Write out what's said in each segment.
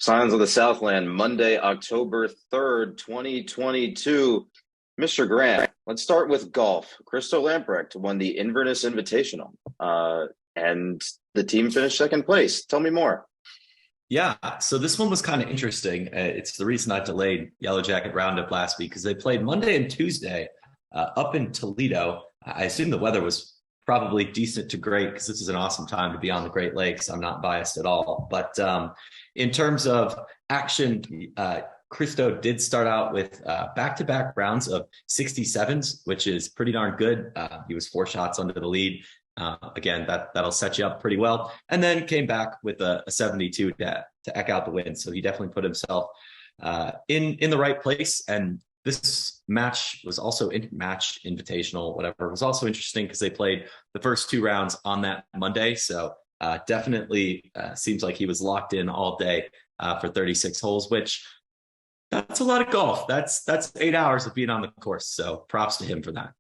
Signs of the Southland, Monday, October 3rd, 2022. Mr. Grant, let's start with golf. Christo Lamprecht won the Inverness Invitational, and the team finished second place. Tell me more. Yeah, so this one was kind of interesting. It's the reason I delayed Yellow Jacket Roundup last week because they played Monday and Tuesday up in Toledo. I assume the weather was probably decent to great because this is an awesome time to be on the Great Lakes. I'm not biased at all. But in terms of action, Christo did start out with back-to-back rounds of 67s, which is pretty darn good. He was 4 shots under the lead. Again, that'll set you up pretty well. And then came back with a 72 to eke out the win. So he definitely put himself in the right place. And this match was also match invitational, whatever. It was also interesting because they played the first 2 rounds on that Monday. So definitely seems like he was locked in all day for 36 holes, which that's a lot of golf. That's 8 hours of being on the course. So props to him for that.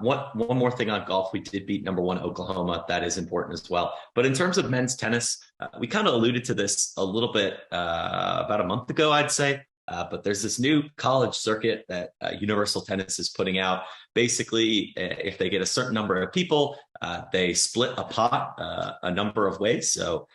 One more thing on golf, we did beat number 1 Oklahoma. That is important as well. But in terms of men's tennis, we kind of alluded to this a little bit about a month ago, I'd say. But there's this new college circuit that Universal Tennis is putting out. Basically, if they get a certain number of people, they split a pot a number of ways. So,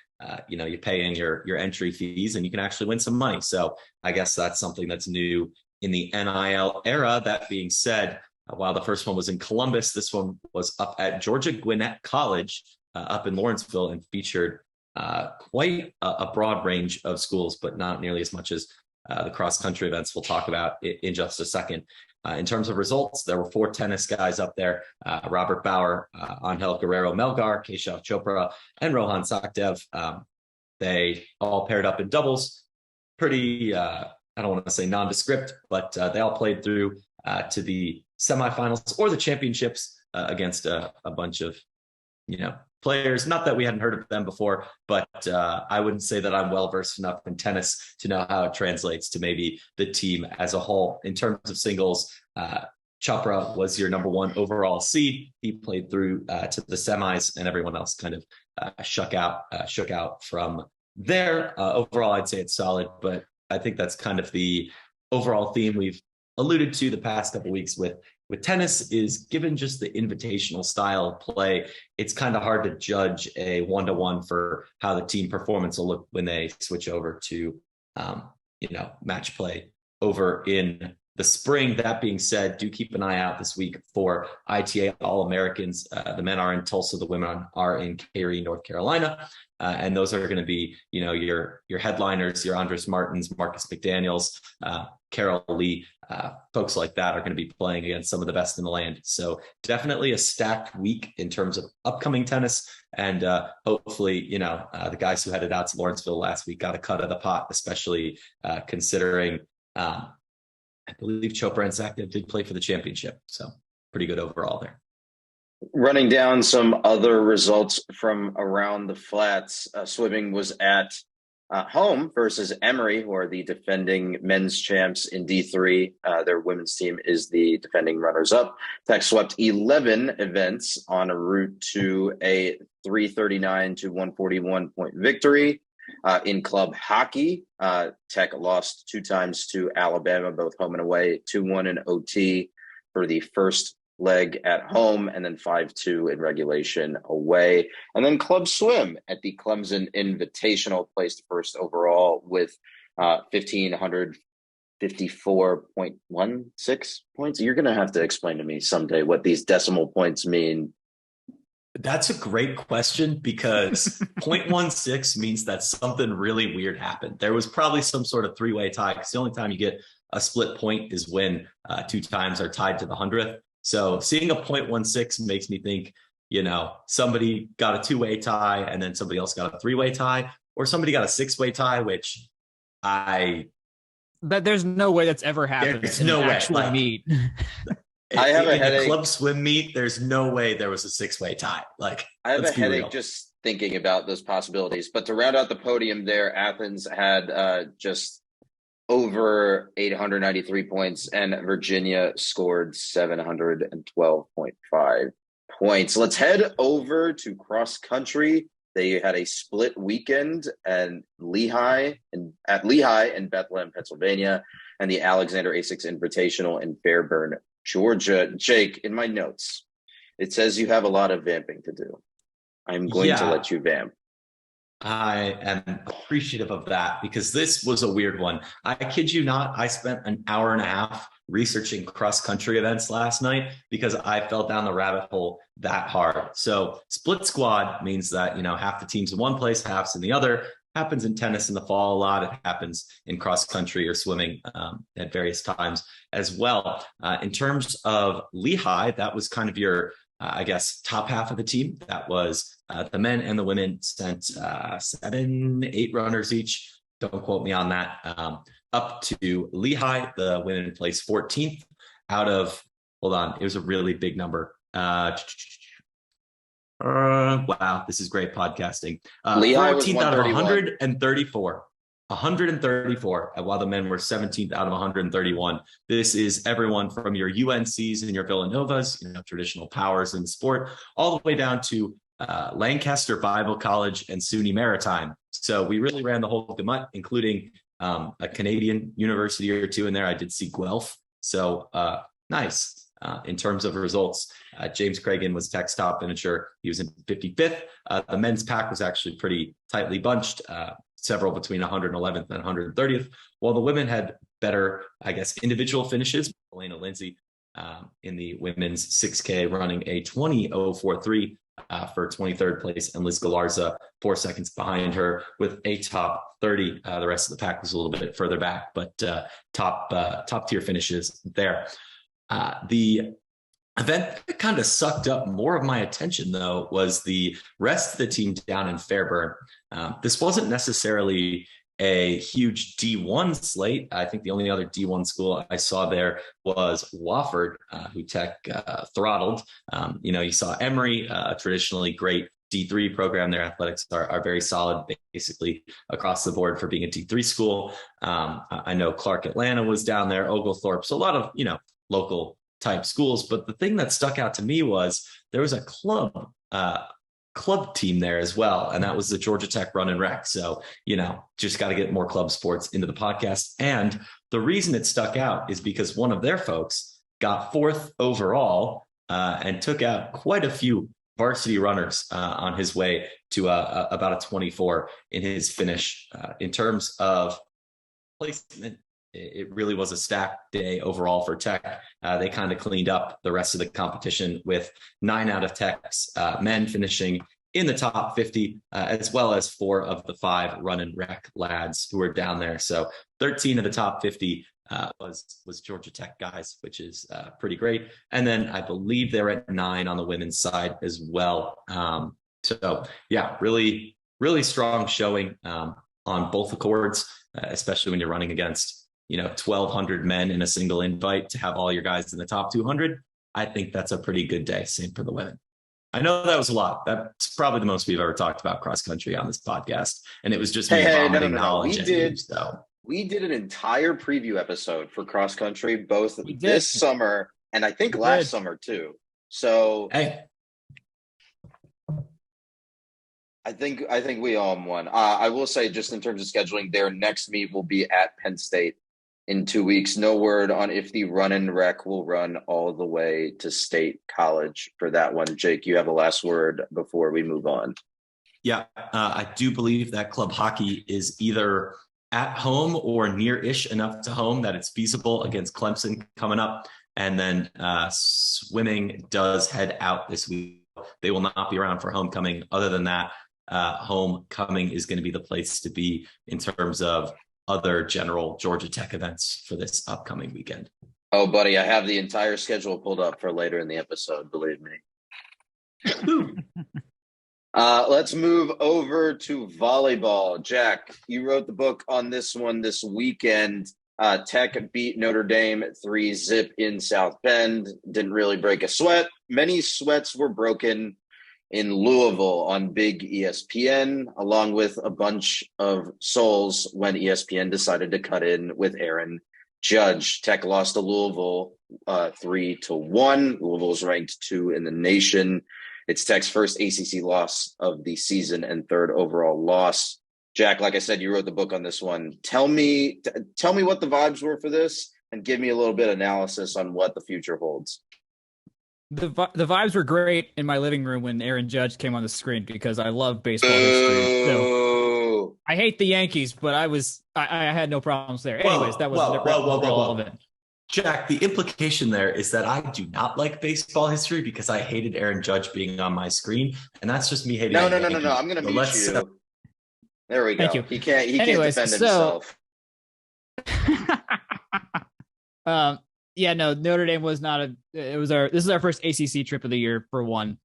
you pay in your entry fees and you can actually win some money. So I guess that's something that's new in the NIL era. That being said, while the first one was in Columbus, this one was up at Georgia Gwinnett College up in Lawrenceville and featured quite a broad range of schools, but not nearly as much as the cross-country events we'll talk about in just a second. In terms of results, there were 4 tennis guys up there: Robert Bauer, Angel Guerrero Melgar, Keshav Chopra, and Rohan Sakdev. They all paired up in doubles. Pretty, I don't want to say nondescript, but they all played through to the semifinals or the championships against a bunch of, players. Not that we hadn't heard of them before, but I wouldn't say that I'm well versed enough in tennis to know how it translates to maybe the team as a whole. In terms of singles, Chopra was your number 1 overall seed. He played through to the semis, and everyone else kind of shook out from there. Overall, I'd say it's solid, but I think that's kind of the overall theme we've alluded to the past couple of weeks with tennis is, given just the invitational style of play, it's kind of hard to judge a 1-to-1 for how the team performance will look when they switch over to, match play over in the spring. That being said, do keep an eye out this week for ITA All-Americans. The men are in Tulsa, the women are in Cary, North Carolina. And those are going to be, your headliners, your Andres Martins, Marcus McDaniels, Carol Lee, folks like that are going to be playing against some of the best in the land. So definitely a stacked week in terms of upcoming tennis. And hopefully, the guys who headed out to Lawrenceville last week got a cut of the pot, especially considering I believe Chopra and Sakdev did play for the championship. So pretty good overall there. Running down some other results from around the flats, swimming was at home versus Emory, who are the defending men's champs in D3. Their women's team is the defending runners-up. Tech swept 11 events on a route to a 339 to 141 point victory. In club hockey, Tech lost 2 times to Alabama, both home and away, 2-1 in OT for the first leg at home, and then 5-2 in regulation away. And then club swim at the Clemson Invitational placed first overall with 1,554.16 points. You're going to have to explain to me someday what these decimal points mean. That's a great question, because 0.16 means that something really weird happened. There was probably some sort of 3-way tie, because the only time you get a split point is when 2 times are tied to the 100th. So seeing a 0.16 makes me think, somebody got a 2-way tie and then somebody else got a 3-way tie, or somebody got a 6-way tie, which But there's no way that's ever happened. There's no way. Actual meet. I have a headache. A club swim meet, there's no way there was a 6-way tie. I have a headache just thinking about those possibilities. But to round out the podium there, Athens had just over 893 points, and Virginia scored 712.5 points. Let's head over to cross country. They had a split weekend at Lehigh and Bethlehem, Pennsylvania, and the Alexander A6 Invitational in Fairburn, Georgia. Jake, in my notes, it says you have a lot of vamping to do. I'm going to let you vamp. I am appreciative of that because this was a weird one. I kid you not, I spent an hour and a half researching cross-country events last night because I fell down the rabbit hole that hard. So split squad means that, half the team's in one place, half's in the other. Happens in tennis in the fall a lot. It happens in cross-country or swimming at various times as well. In terms of Lehigh, that was kind of your top half of the team. That was the men and the women sent 7, 8 runners each. Don't quote me on that. Up to Lehigh, the women placed 14th out of, hold on, it was a really big number. Wow, this is great podcasting. Lehigh 14th was out of 134. 134, while the men were 17th out of 131. This is everyone from your UNCs and your Villanovas, traditional powers in the sport, all the way down to Lancaster Bible College and SUNY Maritime. So we really ran the whole gamut, including a Canadian university or two in there. I did see Guelph. So nice. In terms of results, James Cragen was Tech's top finisher. He was in 55th. The men's pack was actually pretty tightly bunched, several between 111th and 130th, while the women had better, individual finishes. Elena Lindsay in the women's 6K running a 20:043 for 23rd place, and Liz Galarza 4 seconds behind her with a top 30. The rest of the pack was a little bit further back, but top tier finishes there. The event that kind of sucked up more of my attention, though, was the rest of the team down in Fairburn. This wasn't necessarily a huge D1 slate. I think the only other D1 school I saw there was Wofford, who Tech throttled. You saw Emory, a traditionally great D3 program. Their athletics are very solid, basically across the board for being a D3 school. I know Clark Atlanta was down there, Oglethorpe. So a lot of, local type schools. But the thing that stuck out to me was there was a club team there as well. And that was the Georgia Tech Run and Rec. So, just got to get more club sports into the podcast. And the reason it stuck out is because one of their folks got 4th overall and took out quite a few varsity runners on his way to about a 24 in his finish. In terms of placement, it really was a stacked day overall for Tech. They kind of cleaned up the rest of the competition with 9 out of Tech's men finishing in the top 50, as well as 4 of the 5 run and rec lads who were down there. So 13 of the top 50 was Georgia Tech guys, which is pretty great. And then I believe they're at 9 on the women's side as well. So yeah, really, really strong showing on both accords, especially when you're running against 1,200 men in a single invite to have all your guys in the top 200. I think that's a pretty good day. Same for the women. I know that was a lot. That's probably the most we've ever talked about cross country on this podcast. And it was just me vomiting knowledge. We did an entire preview episode for cross country, both this summer and I think last summer too. So hey, I think we owe one. I will say, just in terms of scheduling, their next meet will be at Penn State in 2 weeks. No word on if the run and rec will run all the way to State College for that one. Jake, you have a last word before we move on. Yeah, I do believe that club hockey is either at home or near-ish enough to home that it's feasible against Clemson coming up. And then swimming does head out this week. They will not be around for homecoming. Other than that, homecoming is going to be the place to be in terms of other general Georgia Tech events for this upcoming weekend. Oh, buddy, I have the entire schedule pulled up for later in the episode, believe me. Let's move over to volleyball. Jack, you wrote the book on this one this weekend. Tech beat Notre Dame 3-0 in South Bend. Didn't really break a sweat. Many sweats were broken in Louisville on big ESPN, along with a bunch of souls when ESPN decided to cut in with Aaron Judge. Tech lost to Louisville 3-1. Louisville is ranked 2 in the nation. It's Tech's first ACC loss of the season and third overall loss. Jack, like I said, you wrote the book on this one. Tell me what the vibes were for this, and give me a little bit of analysis on what the future holds. The vibes were great in my living room when Aaron Judge came on the screen because I love baseball history. So I hate the Yankees, but I had no problems there. Anyways, that was relevant. Jack, the implication there is that I do not like baseball history because I hated Aaron Judge being on my screen, and that's just me hating. No. I'm going to mute you. There we go. Thank you. He can't defend himself. Yeah, no, Notre Dame was not this is our first ACC trip of the year for one.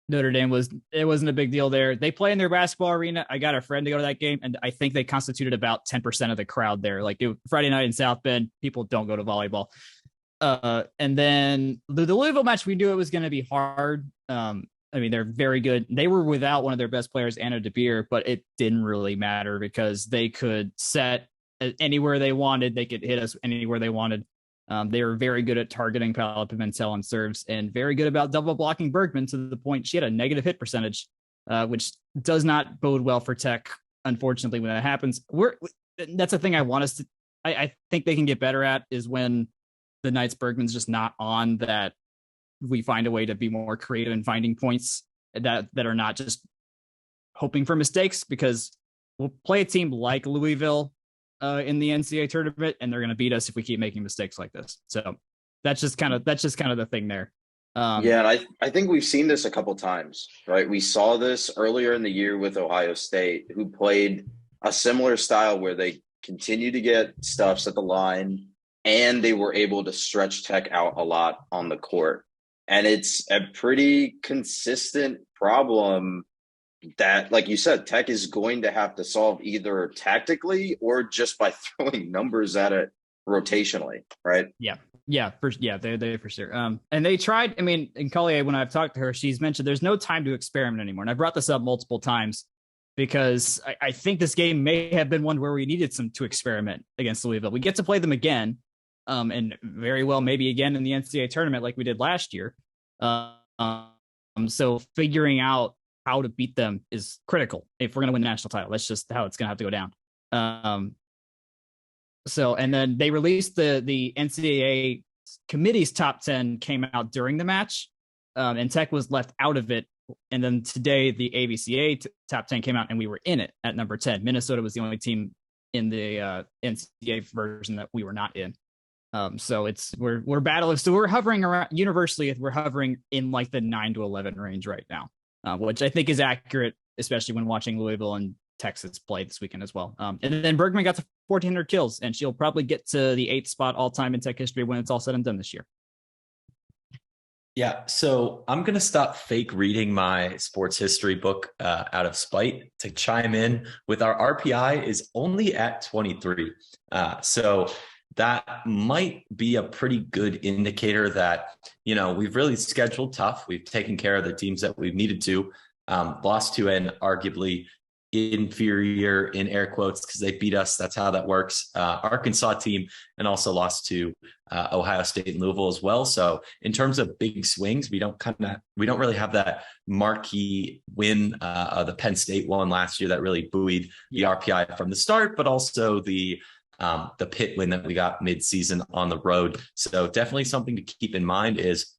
Notre Dame it wasn't a big deal there. They play in their basketball arena. I got a friend to go to that game, and I think they constituted about 10% of the crowd there. Like Friday night in South Bend, people don't go to volleyball. And then the Louisville match, we knew it was going to be hard. I mean, they're very good. They were without one of their best players, Anna DeBeer, but it didn't really matter because they could set anywhere they wanted. They could hit us anywhere they wanted. They were very good at targeting Paola Pimentel on serves and very good about double blocking Bergman to the point she had a negative hit percentage, which does not bode well for Tech, unfortunately, when that happens. That's the thing I want us to – I think they can get better at is when the Knights Bergman's just not on, that we find a way to be more creative in finding points that are not just hoping for mistakes, because we'll play a team like Louisville in the NCAA tournament, and they're going to beat us if we keep making mistakes like this. So that's just kind of the thing there. And I think we've seen this a couple times, right? We saw this earlier in the year with Ohio State, who played a similar style where they continued to get stuffs at the line, and they were able to stretch Tech out a lot on the court. And it's a pretty consistent problem that, like you said, Tech is going to have to solve either tactically or just by throwing numbers at it rotationally, right? They for sure. And they tried. I mean, in Collier, when I've talked to her, she's mentioned there's no time to experiment anymore. And I brought this up multiple times because I think this game may have been one where we needed to experiment against Louisville. We get to play them again, and very well maybe again in the NCAA tournament like we did last year. So figuring out how to beat them is critical if we're going to win the national title. That's just how it's going to have to go down. So, and then they released the NCAA committee's top 10 came out during the match, and Tech was left out of it. And then today the ABCA top 10 came out, and we were in it at number 10. Minnesota was the only team in the NCAA version that we were not in. So we're battling. So we're hovering around universally. We're hovering in like the 9 to 11 range right now, which I think is accurate, especially when watching Louisville and Texas play this weekend as well. And then Bergman got to 1,400 kills, and she'll probably get to the 8th spot all time in Tech history when it's all said and done this year. Yeah, so I'm going to stop fake reading my sports history book out of spite to chime in with our RPI is only at 23. So that might be a pretty good indicator that, we've really scheduled tough. We've taken care of the teams that we've needed to, lost to an arguably inferior, in air quotes, because they beat us. That's how that works. Arkansas team, and also lost to Ohio State and Louisville as well. So in terms of big swings, we don't really have that marquee win, the Penn State one last year that really buoyed the RPI from the start, but also the Pitt win that we got mid-season on the road. So definitely something to keep in mind is,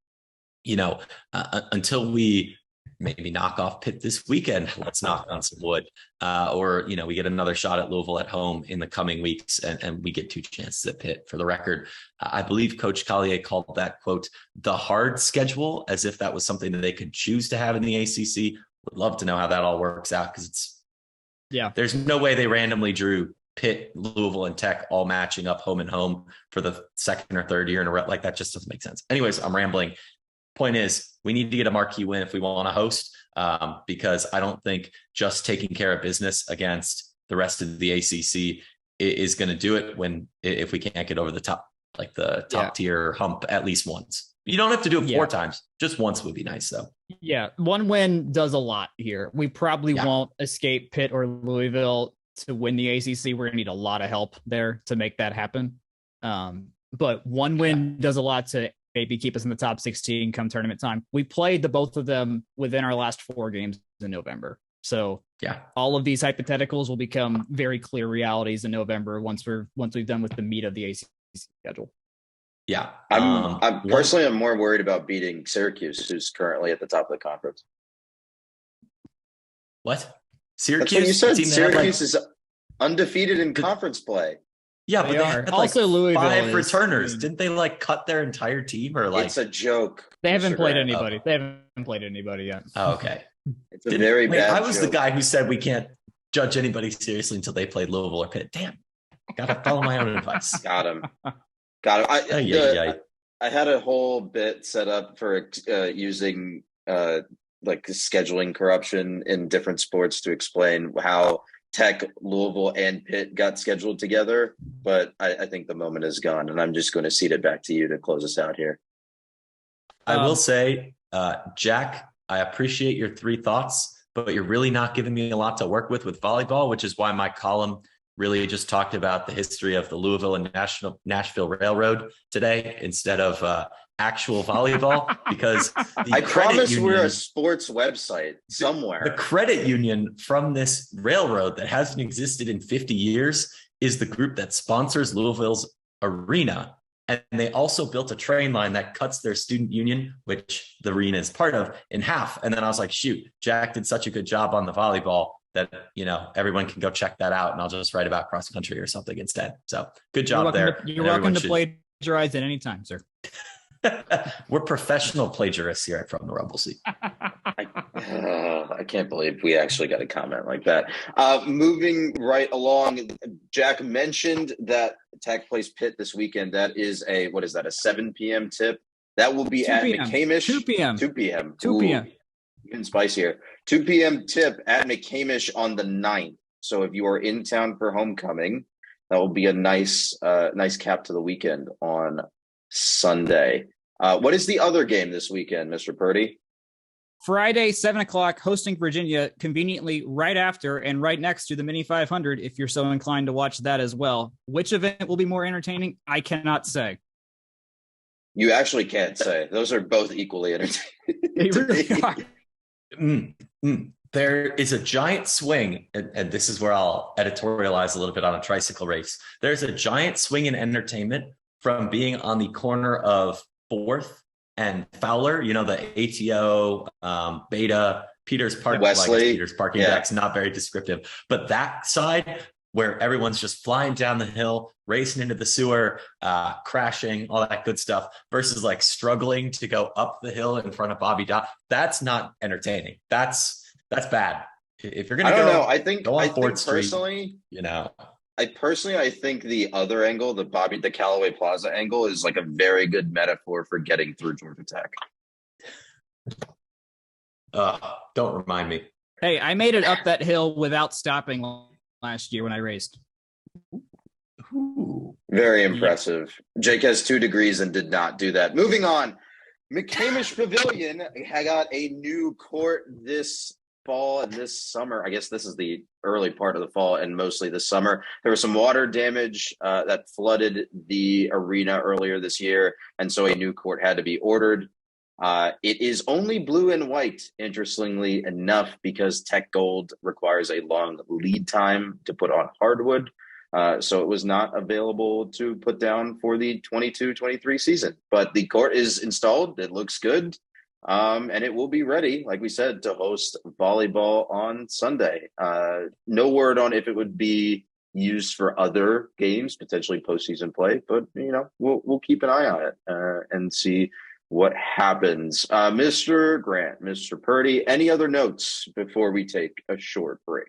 until we maybe knock off Pitt this weekend, let's knock on some wood, or we get another shot at Louisville at home in the coming weeks, and we get 2 chances at Pitt. For the record, I believe Coach Collier called that, quote, the hard schedule, as if that was something that they could choose to have in the ACC. Would love to know how that all works out, because there's no way they randomly drew Pitt, Louisville, and Tech all matching up home and home for the second or third year in a row. Like, that just doesn't make sense. Anyways, I'm rambling. Point is, we need to get a marquee win if we want to host, because I don't think just taking care of business against the rest of the ACC is going to do it if we can't get over the top, like the top tier hump at least once. You don't have to do it 4 times. Just once would be nice, though. Yeah, one win does a lot here. We probably won't escape Pitt or Louisville to win the ACC. We're going to need a lot of help there to make that happen. But one win does a lot to maybe keep us in the top 16 come tournament time. We played the both of them within our last 4 games in November. So Yeah. all of these hypotheticals will become very clear realities in November once we've done with the meat of the ACC schedule. Yeah. I'm personally, I'm more worried about beating Syracuse, who's currently at the top of the conference. What? Syracuse? That's what you said. Syracuse is undefeated in conference play. Yeah, but they had also Louisville 5 returners. Didn't they cut their entire team or It's a joke. They haven't played anybody. Oh. They haven't played anybody yet. Oh, okay. It's a very bad I was joke. the guy who said we can't judge anybody seriously until they play Louisville or Pitt. Damn. Gotta follow my own advice. Got him. I had a whole bit set up for using scheduling corruption in different sports to explain how Tech, Louisville, and Pitt got scheduled together, but I think the moment is gone, and I'm just going to cede it back to you to close us out here. I will say, Jack, I appreciate your 3 thoughts, but you're really not giving me a lot to work with volleyball, which is why my column really just talked about the history of the Louisville and Nashville Railroad today instead of actual volleyball, because I promise we're a sports website somewhere. The credit union from this railroad that hasn't existed in 50 years is the group that sponsors Louisville's arena. And they also built a train line that cuts their student union, which the arena is part of, in half. And then I was like, shoot, Jack did such a good job on the volleyball that, everyone can go check that out, and I'll just write about cross country or something instead. So good job there. You're welcome to plagiarize at any time, sir. We're professional plagiarists here from the Rumble Seat. I can't believe we actually got a comment like that. Moving right along, Jack mentioned that Tech plays Pitt this weekend. That is a 7 p.m. tip. That will be at McCamish. 2 p.m. 2 p.m. 2 p.m. Even spicier. 2 p.m. tip at McCamish on the 9th. So if you are in town for homecoming, that will be a nice cap to the weekend on Sunday. What is the other game this weekend, Mr. Purdy? Friday, 7:00, hosting Virginia, conveniently right after and right next to the Mini 500, if you're so inclined to watch that as well. Which event will be more entertaining? I cannot say. You actually can't say. Those are both equally entertaining. They really are. There is a giant swing, and this is where I'll editorialize a little bit on a tricycle race. There's a giant swing in entertainment from being on the corner of 4th and Fowler, the ATO, Beta, Peters Park, Wesley. Peters parking deck's not very descriptive, but that side where everyone's just flying down the hill, racing into the sewer, crashing, all that good stuff, versus struggling to go up the hill in front of Bobby Dot. That's not entertaining. That's bad. If you're going to go on 4th Street, personally, I think the other angle, the Callaway Plaza angle, is a very good metaphor for getting through Georgia Tech. Don't remind me. Hey, I made it up that hill without stopping last year when I raced. Ooh. Very impressive. Jake has 2 degrees and did not do that. Moving on, McCamish Pavilion got a new court this fall and this summer. I guess this is the early part of the fall and mostly the summer. There was some water damage that flooded the arena earlier this year, and so a new court had to be ordered. It is only blue and white, interestingly enough, because Tech Gold requires a long lead time to put on hardwood. So it was not available to put down for the 22-23 season. But the court is installed. It looks good. And it will be ready, like we said, to host volleyball on Sunday. No word on if it would be used for other games, potentially postseason play, but we'll keep an eye on it and see what happens. Mr. Grant, Mr. Purdy, any other notes before we take a short break?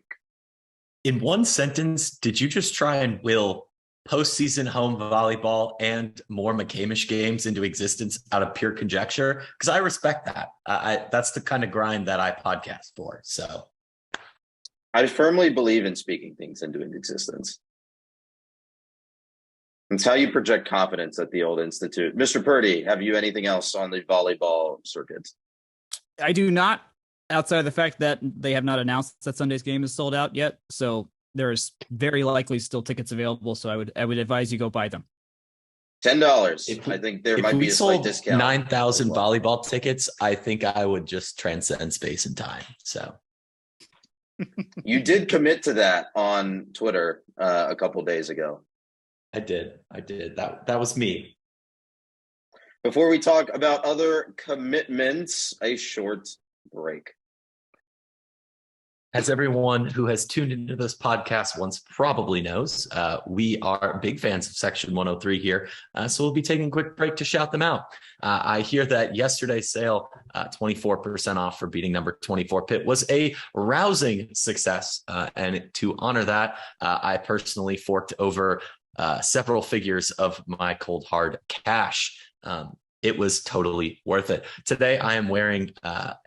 In one sentence, did you just try and will postseason home volleyball and more McCamish games into existence out of pure conjecture? Because I respect that. That's the kind of grind that I podcast for. So I firmly believe in speaking things into existence. It's how you project confidence at the old institute. Mr. Purdy, have you anything else on the volleyball circuit? I do not, outside of the fact that they have not announced that Sunday's game is sold out yet. So there's very likely still tickets available. So I would advise you go buy them. $10. If I think there if might we be a slight sold discount. 9,000 as well. volleyball tickets, I think I would just transcend space and time. So You did commit to that on Twitter a couple days ago. I did. That was me. Before we talk about other commitments, a short break. As everyone who has tuned into this podcast once probably knows, we are big fans of Section 103 here. So we'll be taking a quick break to shout them out. I hear that yesterday's sale, 24% off for beating number 24 Pitt, was a rousing success. And to honor that, I personally forked over several figures of my cold hard cash. It was totally worth it. Today, I am wearing,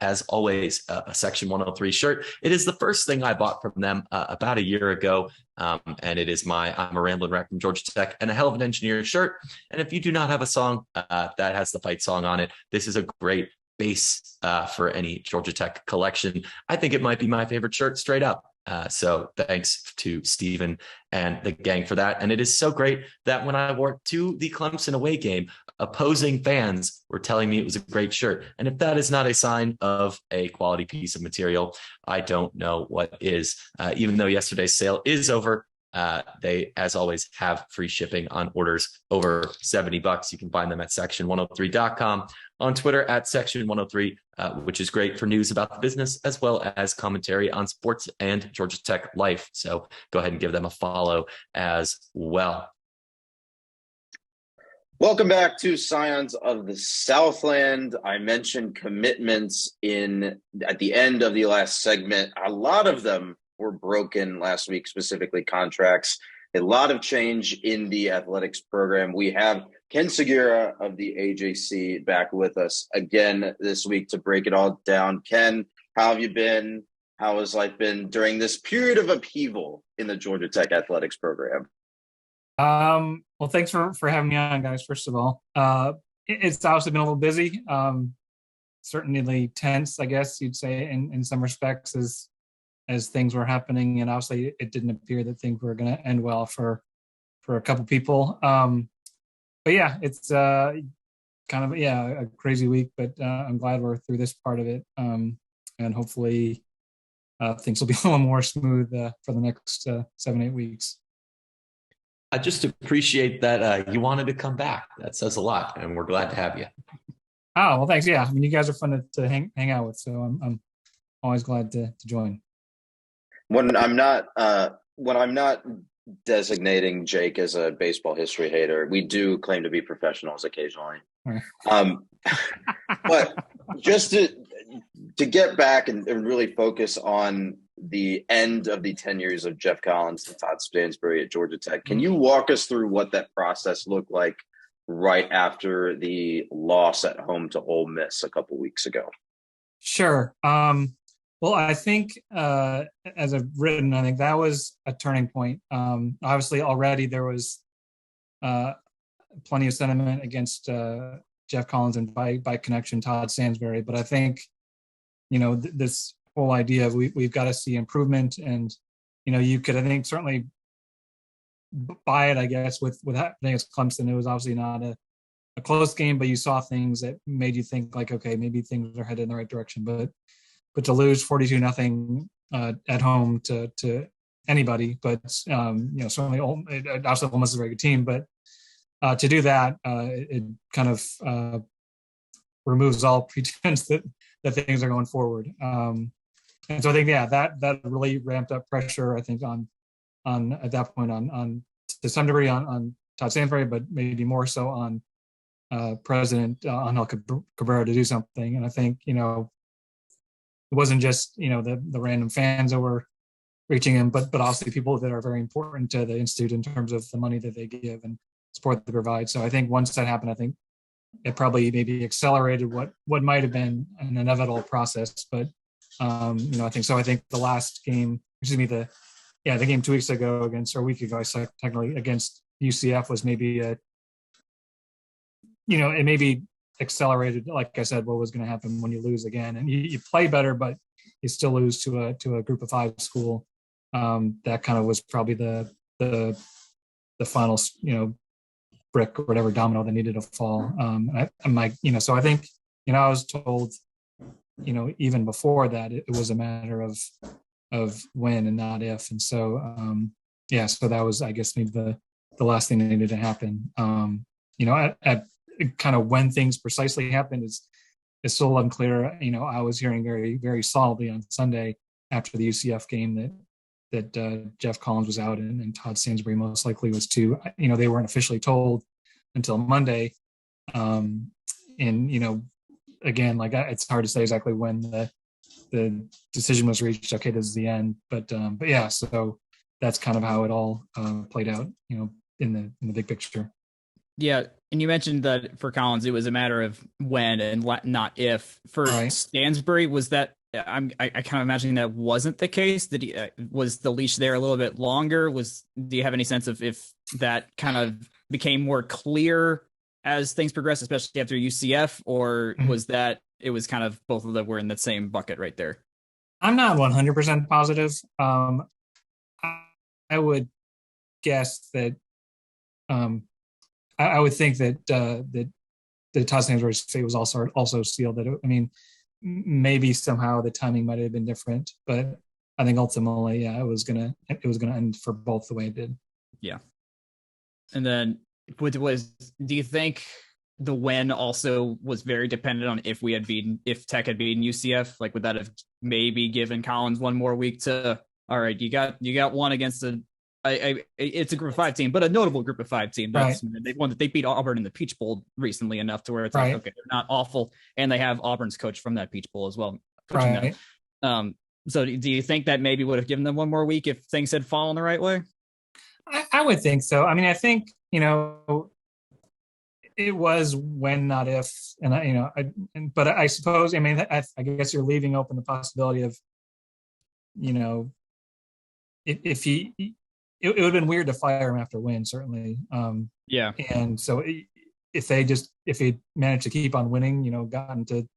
as always, a Section 103 shirt. It is the first thing I bought from them about a year ago. And it is I'm a Ramblin' Wreck from Georgia Tech and a Hell of an Engineer shirt. And if you do not have a song that has the fight song on it, this is a great base for any Georgia Tech collection. I think it might be my favorite shirt straight up. So thanks to Steven and the gang for that. And it is so great that when I wore it to the Clemson away game, opposing fans were telling me it was a great shirt. And if that is not a sign of a quality piece of material, I don't know what is. Even though yesterday's sale is over, they, as always, have free shipping on orders over $70. You can find them at section103.com, on Twitter at section103, which is great for news about the business as well as commentary on sports and Georgia Tech life. So go ahead and give them a follow as well. Welcome back to Scions of the Southland. I mentioned commitments at the end of the last segment. A lot of them were broken last week, specifically contracts. A lot of change in the athletics program. We have Ken Sugiura of the AJC back with us again this week to break it all down. Ken, how have you been? How has life been during this period of upheaval in the Georgia Tech athletics program? Well, thanks for having me on, guys. First of all, it's obviously been a little busy. Certainly tense, I guess you'd say, in some respects, as things were happening, and obviously it didn't appear that things were going to end well for a couple people. But yeah, it's kind of a crazy week. But I'm glad we're through this part of it, and hopefully things will be a little more smooth for the next 7-8 weeks. I just appreciate that you wanted to come back. That says a lot, and we're glad to have you. Oh, well, thanks. Yeah, I mean, you guys are fun to hang out with, so I'm always glad to join. When I'm not designating Jake as a baseball history hater, we do claim to be professionals occasionally. Right. But just to get back and really focus on the end of the 10 years of Jeff Collins and Todd Stansbury at Georgia Tech, can you walk us through what that process looked like right after the loss at home to Ole Miss a couple weeks ago? Sure. Well, I think as I've written, I think that was a turning point. Obviously, already there was plenty of sentiment against Jeff Collins and by connection Todd Stansbury. But I think, this whole idea of we've got to see improvement, and you could, I think, certainly buy it. I guess with happening against Clemson, it was obviously not a close game, but you saw things that made you think like, okay, maybe things are headed in the right direction. But to lose 42-0 at home to anybody, but certainly obviously Ole Miss is a very good team, but to do that, it kind of removes all pretense that things are going forward. And so I think that really ramped up pressure. I think on at that point on to some degree on Todd Stansbury, but maybe more so on President Angel Cabrera to do something. And I think it wasn't just the random fans that were reaching him, but also people that are very important to the institute in terms of the money that they give and support they provide. So I think once that happened, I think it probably maybe accelerated what might have been an inevitable process. But I think so. I think the last game, the game 2 weeks ago a week ago, technically against UCF was maybe it maybe accelerated, like I said, what was going to happen when you lose again, and you play better, but you still lose to a group of 5 school. That kind of was probably the final brick or whatever domino that needed to fall. I'm like, so I think, I was told, even before that, it was a matter of when and not if. And so, so that was, I guess, maybe the last thing that needed to happen. At kind of when things precisely happened is still unclear. I was hearing very, very solidly on Sunday after the UCF game that Jeff Collins was out and Todd Stansbury most likely was too. They weren't officially told until Monday. Again, like it's hard to say exactly when the decision was reached. Okay, this is the end. But yeah, so that's kind of how it all played out, in the big picture. Yeah, and you mentioned that for Collins, it was a matter of when and not if. For Stansbury, was that? I kind of imagining that wasn't the case. That he was the leash there a little bit longer. Do you have any sense of if that kind of became more clear as things progressed, especially after UCF, or was that it was kind of both of them were in the same bucket right there? I'm not 100% positive. I would guess that. I would think that the Todd Stansbury's fate was also sealed. That maybe somehow the timing might have been different, but I think ultimately, yeah, it was gonna end for both the way it did. Yeah, and then do you think the win also was very dependent on if Tech had beaten UCF? Like, would that have maybe given Collins one more week to, all right, you got one against it's a group of 5 team, but a notable group of 5 team. They beat Auburn in the Peach Bowl recently enough to where it's like, okay, they're not awful, and they have Auburn's coach from that Peach Bowl as well. So do you think that maybe would have given them one more week if things had fallen the right way? I would think so. I think, it was when, not if, and but I suppose, I guess you're leaving open the possibility of, if he, it would have been weird to fire him after win, certainly. Yeah. And so if he managed to keep on winning, gotten to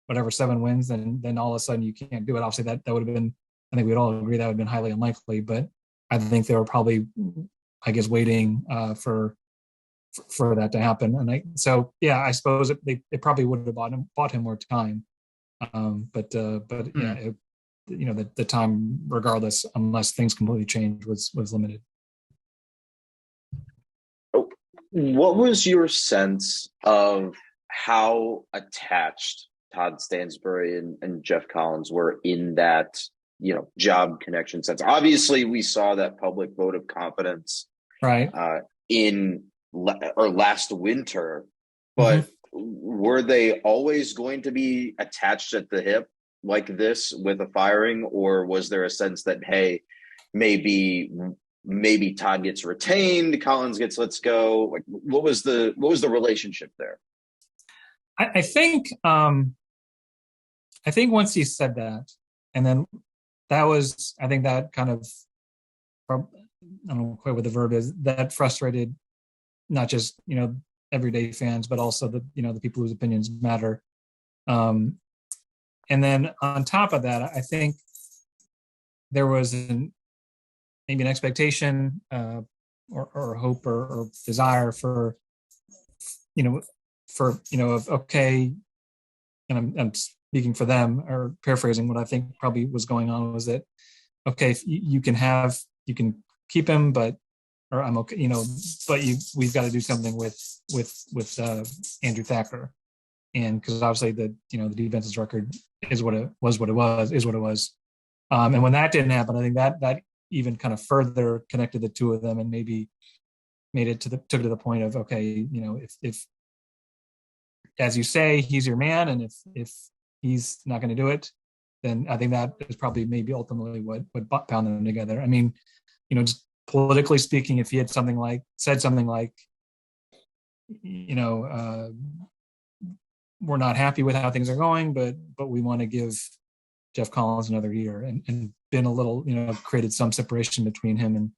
whatever 7 wins, then all of a sudden you can't do it. Obviously that would have been, I think we'd all agree that would have been highly unlikely, but I think they were probably, I guess, waiting for that to happen. And so I suppose it probably would have bought him more time. But yeah, the time, regardless, unless things completely changed, was limited. What was your sense of how attached Todd Stansbury and Jeff Collins were in that, job connection sense? Obviously, we saw that public vote of confidence in last winter, but were they always going to be attached at the hip like this with a firing, or was there a sense that, hey, maybe Todd gets retained, Collins gets let's go? Like, what was the relationship there? I think once he said that, and then that was, I think that kind of, I don't know quite what the verb is, that frustrated not just everyday fans, but also the people whose opinions matter. And then on top of that, I think there was maybe an expectation or hope or desire for of, okay, and I'm speaking for them or paraphrasing what I think probably was going on, was that, okay, if you can keep him, but I'm okay, but we've got to do something with Andrew Thacker. And because obviously the defense's record is what it was. And when that didn't happen, I think that even kind of further connected the two of them, and maybe took it to the point of, okay, if as you say, he's your man, and if he's not going to do it, then I think that is probably maybe ultimately what bound them together. Just politically speaking, if he had said something like, we're not happy with how things are going, but we want to give Jeff Collins another year, and been a little, created some separation between him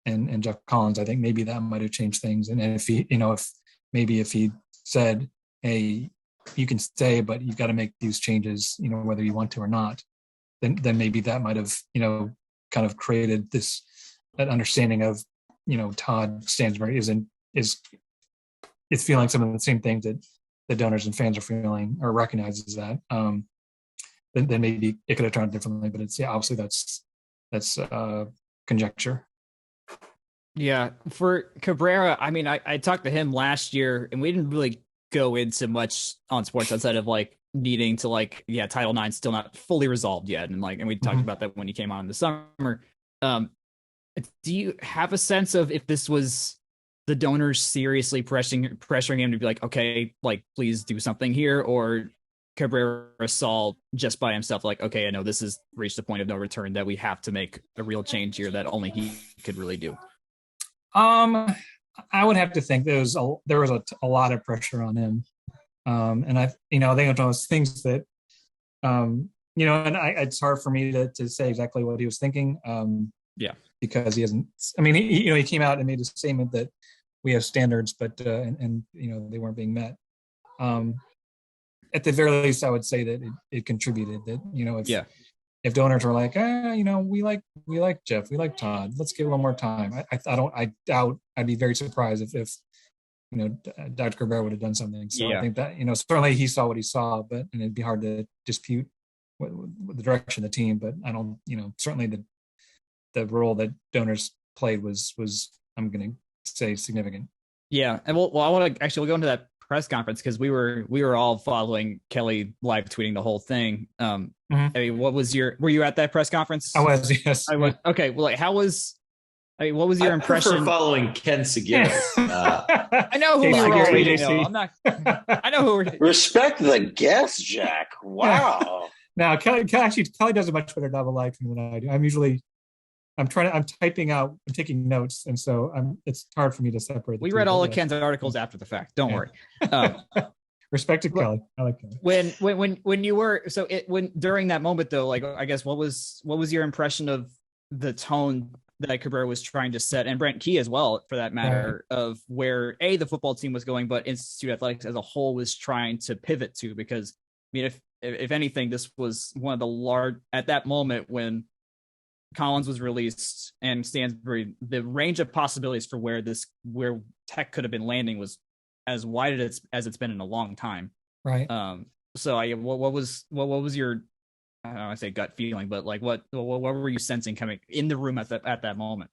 and Jeff Collins, I think maybe that might have changed things. And if he, if he said, hey, you can stay, but you've got to make these changes, whether you want to or not, then maybe that might have, kind of created that understanding of, Todd Stansbury is it's feeling some of the same things that the donors and fans are feeling, or recognizes that, then maybe it could have turned out differently. But it's, obviously that's conjecture. Yeah, for Cabrera, I mean, I talked to him last year, and we didn't really go into much on sports outside of like needing to Title IX still not fully resolved yet, and we talked about that when he came on in the summer. Do you have a sense of if this was the donors seriously pressuring him to be like, okay, please do something here, or Cabrera saw just by himself, okay, I know this has reached the point of no return, that we have to make a real change here that only he could really do? I would have to think there was a lot of pressure on him, and I think it's those things that, and it's hard for me to say exactly what he was thinking. Because he hasn't. I mean, he came out and made a statement that we have standards, but and they weren't being met. At the very least, I would say that it contributed. That if donors were like, we like Jeff, we like Todd, let's give a little more time. I doubt. I'd be very surprised if Dr. Cabrera would have done something. So I think that certainly he saw what he saw, and it'd be hard to dispute the direction of the team. But I don't. Certainly the role that donors played was I'm going to say significant. Yeah, and I want to we'll go into that press conference, because we were all following Kelly live tweeting the whole thing. I mean, were you at that press conference? I was, yes. I was. Okay, well, what was your impression? I prefer following Ken Sugiura. I know who you're all reading. I'm not. I know who. Respect the guest, Jack. Wow. Now Kelly does a much better job of live than I do. I'm typing out, I'm taking notes, and so it's hard for me to separate. We read all of Ken's articles after the fact. Don't worry. Respect to Kelly. I like Kelly. When you were during that moment though, I guess what was your impression of the tone that Cabrera was trying to set, and Brent Key as well, for that matter, of where the football team was going, but Institute Athletics as a whole was trying to pivot to? Because I mean, if anything, this was one of the large at that moment when Collins was released and Stansbury, the range of possibilities for where Tech could have been landing was as wide as it's been in a long time. Right. So what was your, I don't want to say gut feeling, but what were you sensing coming in the room at that moment?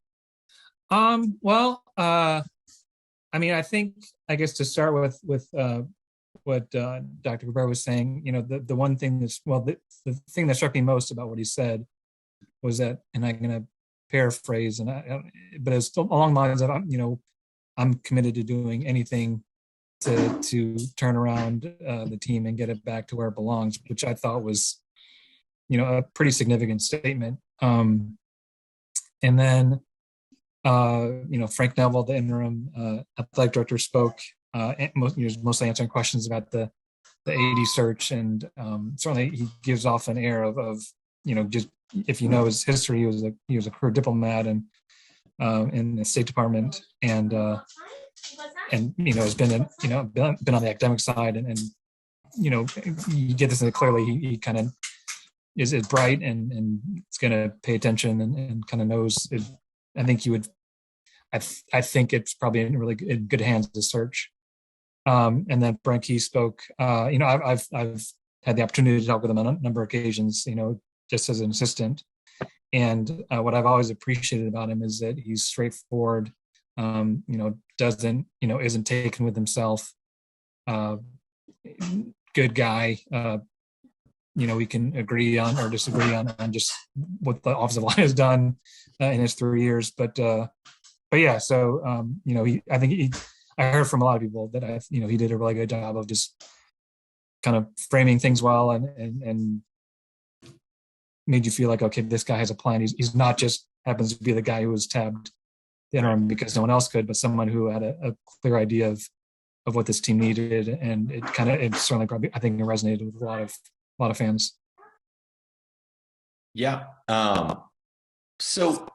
Well, I mean, I guess to start with what Dr. Cabrera was saying, the one thing the thing that struck me most about what he said was that, and I'm going to paraphrase, but it's still along the lines of, I'm committed to doing anything to turn around the team and get it back to where it belongs, which I thought was, a pretty significant statement. And then, Frank Neville, the interim athletic director, spoke, mostly answering questions about the AD search, and certainly he gives off an air of just, if his history, he was a career diplomat and in the State Department, and has been been on the academic side, and you get this clearly. He kind of is bright and is going to pay attention and kind of knows it. I think you would. I think it's probably in really good hands to search. And then Brent Key spoke. I've had the opportunity to talk with him on a number of occasions. Just as an assistant, and what I've always appreciated about him is that he's straightforward. Doesn't isn't taken with himself. Good guy. We can agree on or disagree on just what the offensive line has done in his 3 years, but yeah. So I heard from a lot of people that he did a really good job of just kind of framing things well and made you feel like, okay, this guy has a plan. He's not just happens to be the guy who was tabbed the interim because no one else could, but someone who had a clear idea of what this team needed, and it certainly probably, I think, it resonated with a lot of fans. Yeah. So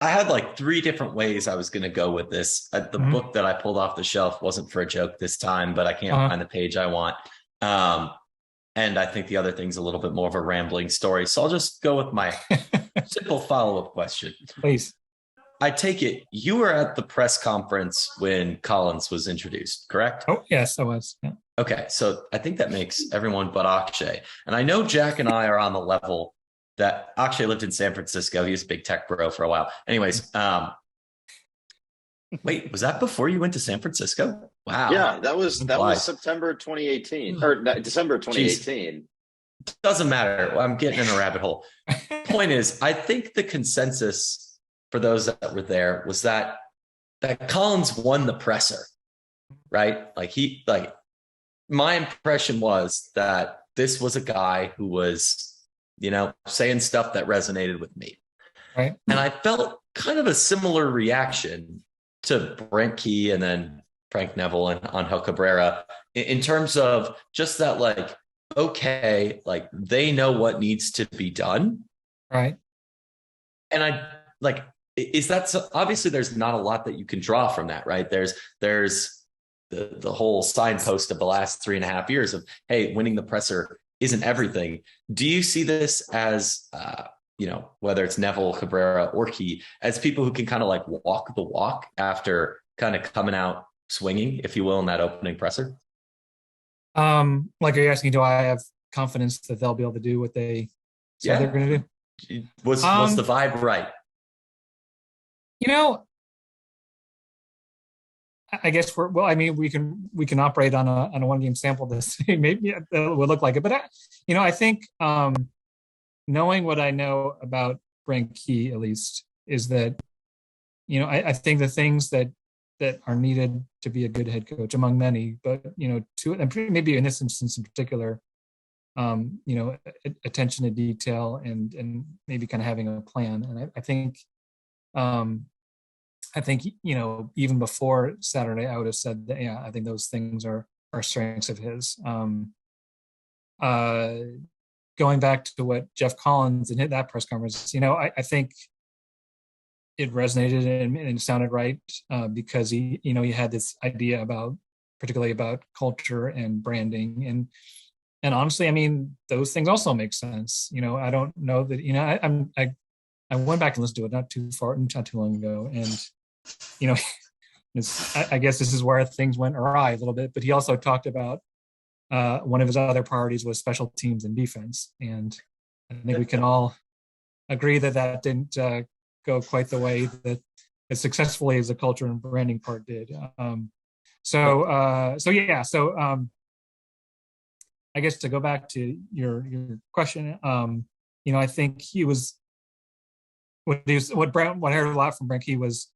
I had 3 different ways I was going to go with this. The book that I pulled off the shelf wasn't for a joke this time, but I can't find the page I want. And I think the other thing's a little bit more of a rambling story. So I'll just go with my simple follow-up question. Please. I take it you were at the press conference when Collins was introduced, correct? Oh, yes, I was. Yeah. Okay, so I think that makes everyone but Akshay. And I know Jack and I are on the level that Akshay lived in San Francisco. He was a big tech bro for a while. Anyways, wait, was that before you went to San Francisco? Wow. Yeah, that was September 2018 or December 2018. Jeez. Doesn't matter. I'm getting in a rabbit hole. Point is, I think the consensus for those that were there was that Collins won the presser, right? My impression was that this was a guy who was, saying stuff that resonated with me. Right. And I felt kind of a similar reaction to Brent Key and then Frank Neville and Angel Cabrera in terms of just that, okay, they know what needs to be done. Right. And is that so? Obviously there's not a lot that you can draw from that, right? There's the whole signpost of the last 3.5 years of, hey, winning the presser isn't everything. Do you see this as, whether it's Neville, Cabrera, or Key, as people who can kind of walk the walk after kind of coming out swinging, if you will, in that opening presser? Are you asking, do I have confidence that they'll be able to do what they said they're going to do? Was the vibe right? I guess we can operate on a 1-game sample to see maybe it would look like it. But I think knowing what I know about Brent Key, at least, is that, I think the things that are needed to be a good head coach, among many, but, and maybe in this instance in particular, attention to detail and maybe kind of having a plan. And I think, even before Saturday, I would have said that, I think those things are strengths of his. Going back to what Jeff Collins and hit that press conference, I think it resonated and it sounded right because he had this idea particularly about culture and branding. And honestly, those things also make sense. I don't know that, I went back and listened to it not too long ago. And, I guess this is where things went awry a little bit, but he also talked about one of his other priorities was special teams and defense. And I think we can all agree that didn't go quite the way that as successfully as the culture and branding part did. So I guess to go back to your question, I think he was, what I heard a lot from Brent Key was,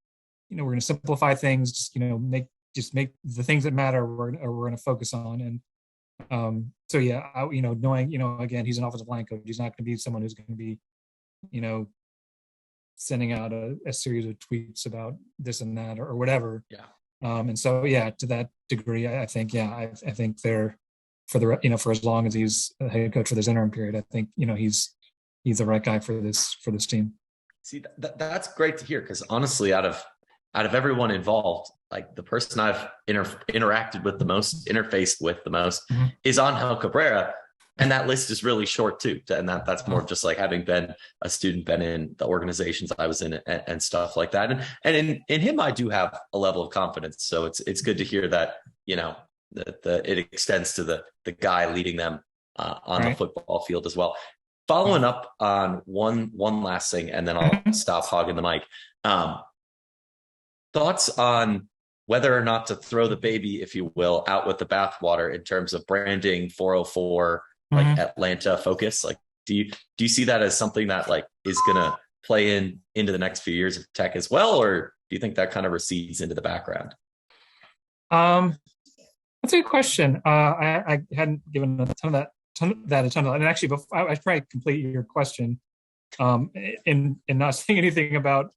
we're going to simplify things, just make the things that matter. We're going to focus on. And knowing, again, he's an offensive line coach. He's not going to be someone who's going to be, sending out a series of tweets about this and that or whatever. Yeah. And so, to that degree, I think they're for as long as he's a head coach for this interim period, I think, he's the right guy for this team. See, that's great to hear, because honestly, out of everyone involved, the person I've interacted with the most, interfaced with the most, is Angel Cabrera, and that list is really short too. And that's more of just having been a student, been in the organizations I was in, and stuff like that. And in him, I do have a level of confidence. So it's good to hear that that it extends to the guy leading them on the football field as well. Following up on one last thing, and then I'll stop hogging the mic. Thoughts on whether or not to throw the baby, if you will, out with the bathwater in terms of branding 404, Atlanta focus. Do you see that as something that is going to play into the next few years of tech as well, or do you think that kind of recedes into the background? That's a good question. I hadn't given a ton of that, and actually, before, I should probably complete your question, in not saying anything about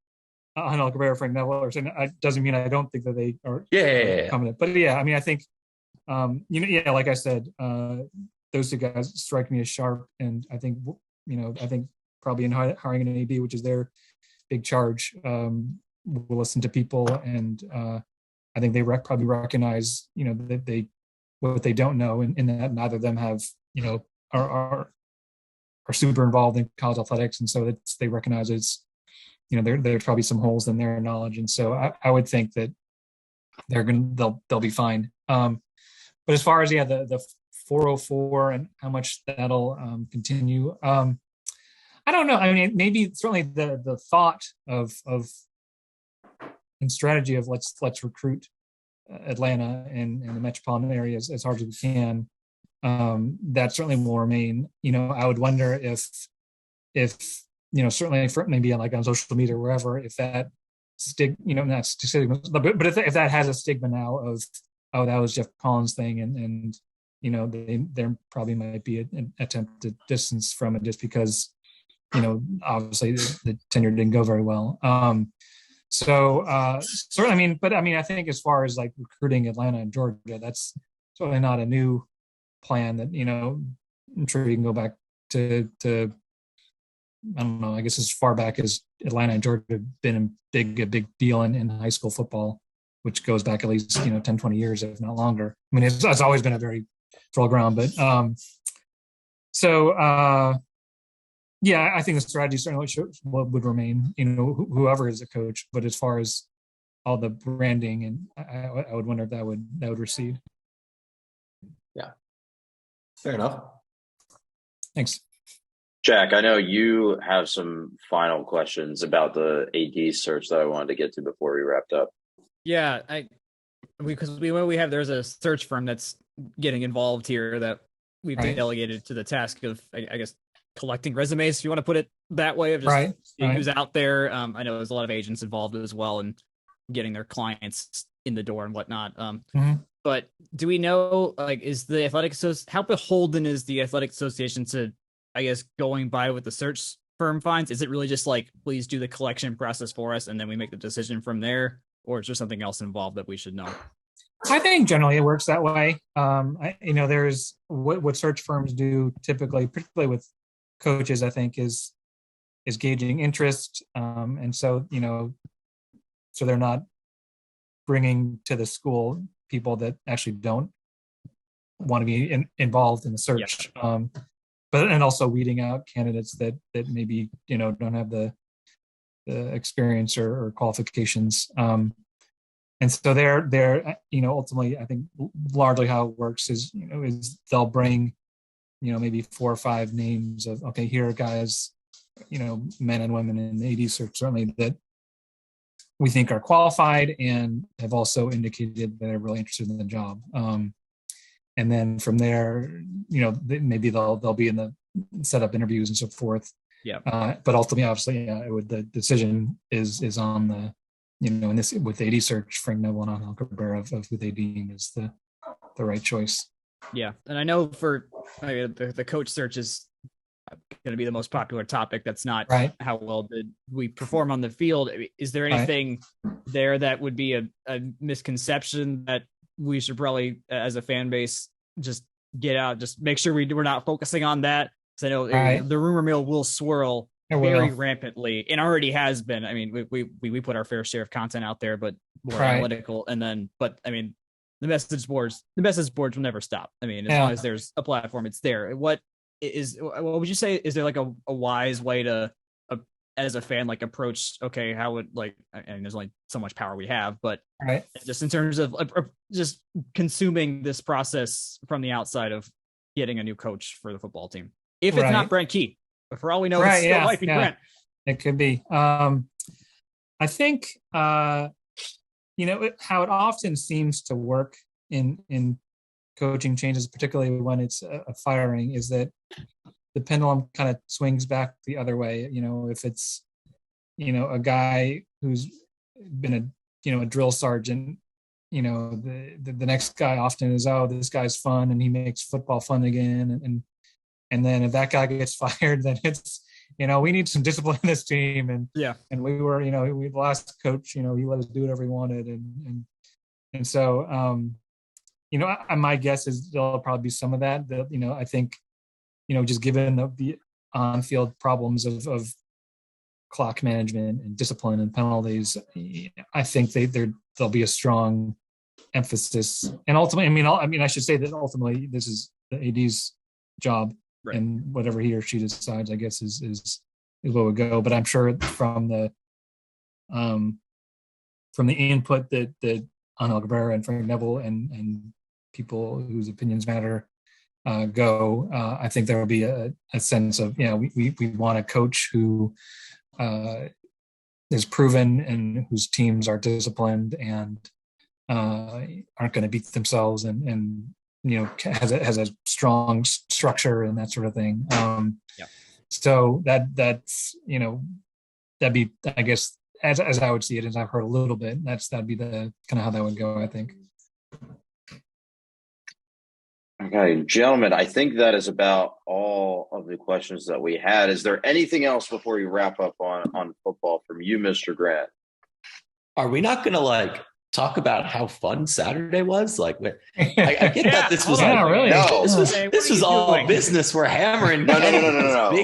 Angel Cabrera, Frank Neville, or saying doesn't mean I don't think that they are competent. But I think like I said, those two guys strike me as sharp, and I think probably in hiring an AD, which is their big charge, we'll listen to people, and I think they probably recognize that what they don't know, and that neither of them have are super involved in college athletics, and so they recognize it's there's probably some holes in their knowledge, and so I would think that they'll be fine. But as far as the 404 and how much that'll continue, I don't know. I mean, maybe certainly the thought of and strategy of let's recruit Atlanta and the metropolitan areas as hard as we can. That certainly will remain. I would wonder if certainly for maybe on social media or wherever, if that not stigma, but if that has a stigma now of, oh, that was Jeff Collins' thing, and there probably might be an attempt to distance from it just because obviously the tenure didn't go very well. Certainly, I think as far as like recruiting Atlanta and Georgia, that's certainly not a new plan. That I'm sure you can go back to I don't know, I guess as far back as Atlanta and Georgia have been a big deal in high school football, which goes back at least 10, 20 years, if not longer. I mean, it's always been a very fertile ground, but yeah, I think the strategy certainly would remain, whoever is a coach. But as far as all the branding, and I would wonder if that would recede. Yeah, fair enough. Thanks, Jack. I know you have some final questions about the AD search that I wanted to get to before we wrapped up. Yeah, there's a search firm that's getting involved here that we've delegated to the task of, I guess, collecting resumes, if you want to put it that way, of just seeing who's out there. I know there's a lot of agents involved as well and getting their clients in the door and whatnot. But do we know, like, is the how beholden is the athletic association to, I guess, going by what the search firm finds? Is it really just like, please do the collection process for us and then we make the decision from there? Or is there something else involved that we should know? I think generally it works that way. There's what search firms do typically, particularly with coaches, I think is gauging interest, and so so they're not bringing to the school people that actually don't want to be involved in the search, and also weeding out candidates that maybe don't have the experience or qualifications, and so they're ultimately, I think largely how it works is they'll bring maybe 4 or 5 names of, okay, here are guys, men and women in the AD search certainly that we think are qualified and have also indicated that they're really interested in the job. And then from there, maybe they'll be in the set up interviews and so forth. Yeah. But ultimately, obviously, the decision is on the, in this with AD search, Frank Noble and Angel Cabrera of who they deem is the right choice. Yeah, and I know for the coach search is going to be the most popular topic. That's not how well did we perform on the field. Is there anything there that would be a misconception that we should probably, as a fan base, just get out, just make sure we're not focusing on that? Because I know the rumor mill will swirl very rampantly and already has been. I mean, we put our fair share of content out there, but more analytical. And then, but I mean, the message boards will never stop. I mean, as long as there's a platform, it's there. What would you say? Is there like a wise way to, as a fan, like approach, okay, how would and there's only so much power we have, but just in terms of just consuming this process from the outside of getting a new coach for the football team. If it's not Brent Key, but for all we know, it still might be Brent. It could be. I think, how it often seems to work in coaching changes, particularly when it's a firing, is that the pendulum kind of swings back the other way. If it's, a guy who's been a drill sergeant, the next guy often is, oh, this guy's fun and he makes football fun again. And then if that guy gets fired, then it's, we need some discipline in this team. And we were, we the last coach, he let us do whatever he wanted. And so, my guess is there'll probably be some of that, I think, just given the on-field problems of clock management and discipline and penalties, I think there'll be a strong emphasis. And ultimately, I should say that ultimately this is the AD's job, and whatever he or she decides, I guess, is what would go. But I'm sure from the from the input that Angel Cabrera and Frank Neville and people whose opinions matter go, I think there will be a sense of, we want a coach who is proven and whose teams are disciplined and aren't going to beat themselves and has a strong structure and that sort of thing. So that's that'd be, I guess, as I would see it, as I've heard a little bit, that'd be the kind of how that would go, I think. Okay, gentlemen, I think that is about all of the questions that we had. Is there anything else before we wrap up on football from you, Mr. Grant? Are we not going to talk about how fun Saturday was? I get that this was really. No, this was all business. We're hammering. No.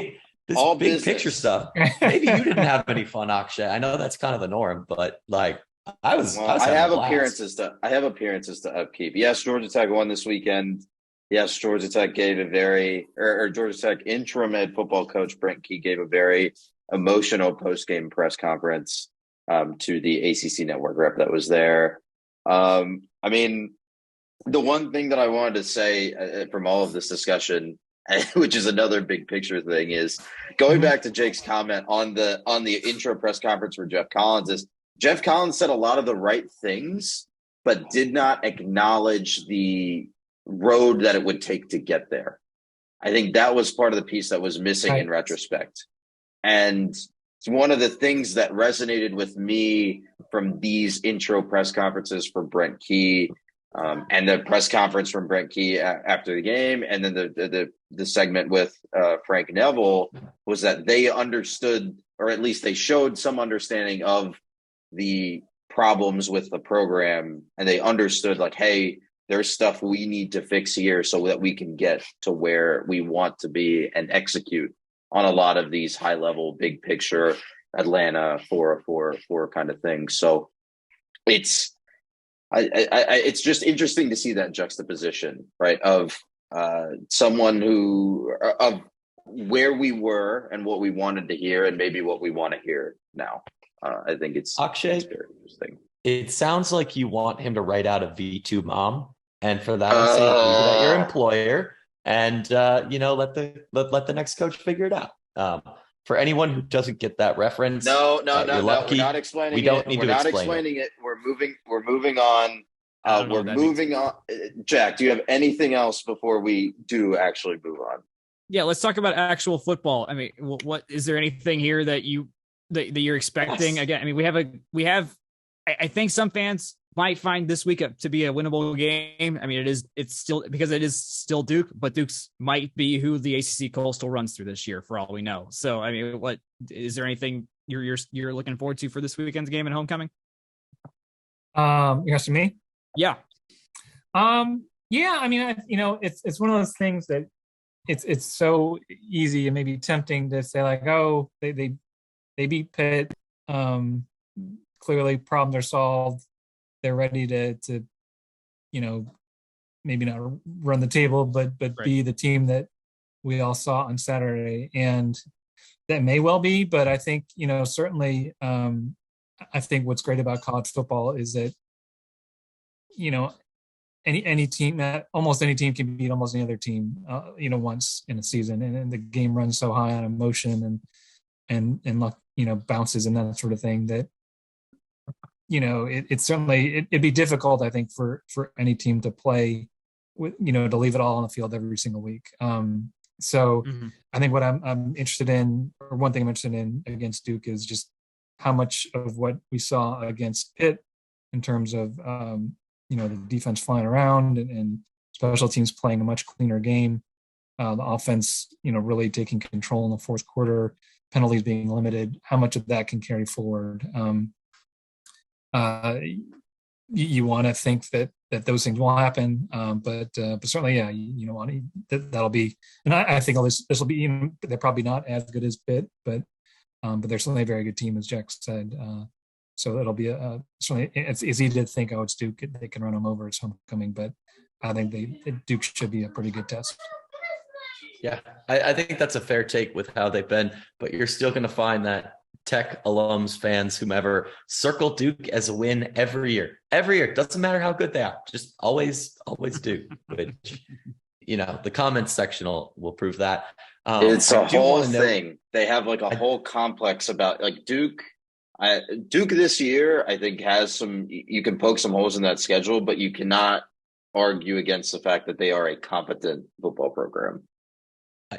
All big picture stuff. Maybe you didn't have any fun, Akshay. I know that's kind of the norm, but I have appearances to upkeep. Yes, Georgia Tech won this weekend. Yes, Georgia Tech gave Georgia Tech interim head football coach Brent Key gave a very emotional post-game press conference to the ACC network rep that was there. The one thing that I wanted to say from all of this discussion, which is another big picture thing, is going back to Jake's comment on the intro press conference for Jeff Collins. Is Jeff Collins said a lot of the right things, but did not acknowledge the road that it would take to get there. I think that was part of the piece that was missing in retrospect. And it's one of the things that resonated with me from these intro press conferences for Brent Key, and the press conference from Brent Key after the game, and then the segment with Frank Neville, was that they understood, or at least they showed some understanding of the problems with the program, and they understood hey, there's stuff we need to fix here so that we can get to where we want to be and execute on a lot of these high level, big picture Atlanta 4-4 kind of things. So it's just interesting to see that juxtaposition, right? Of someone of where we were and what we wanted to hear and maybe what we want to hear now. I think it's Akshay. It's very interesting. It sounds like you want him to write out a V2 mom, and for that, I'm saying leave it at your employer, and let the next coach figure it out. For anyone who doesn't get that reference, no, we're not explaining. We don't need to explain explaining it. We're moving on. We're moving on. Jack, do you have anything else before we do actually move on? Yeah, let's talk about actual football. What is there anything here that you're expecting? Yes. Again, we have. I think some fans might find this week to be a winnable game. It's still, because it is still Duke, but Duke's might be who the ACC Coastal runs through this year, for all we know. So, what is there anything you're looking forward to for this weekend's game and homecoming? You're asking me? Yeah. It's one of those things that it's so easy and maybe tempting to say they beat Pitt. Clearly problems are solved. They're ready to maybe not run the table, but right, be the team that we all saw on Saturday. And that may well be, but I think, certainly I think what's great about college football is that, any team, that almost any team can beat almost any other team, once in a season. And the game runs so high on emotion and luck, bounces and that sort of thing that, it's certainly, it'd be difficult, I think, for any team to play with, to leave it all on the field every single week. So I think what I'm interested in, or one thing I'm interested in against Duke, is just how much of what we saw against Pitt in terms of, the defense flying around and special teams playing a much cleaner game, the offense, really taking control in the fourth quarter, penalties being limited, how much of that can carry forward. You want to think that those things will happen, but certainly, yeah, that'll be, and I think this will be, they're probably not as good as Pitt, but they're certainly a very good team, as Jack said. So it'll be certainly, it's easy to think, it's Duke, they can run them over, it's homecoming, but I think Duke should be a pretty good test. Yeah, I think that's a fair take with how they've been, but you're still going to find that Tech alums, fans, whomever, circle Duke as a win every year. Every year. Doesn't matter how good they are. Just always Duke. Which, the comments section will prove that. It's a whole thing. They have like a whole complex about like Duke. Duke this year, I think, has some. You can poke some holes in that schedule, but you cannot argue against the fact that they are a competent football program.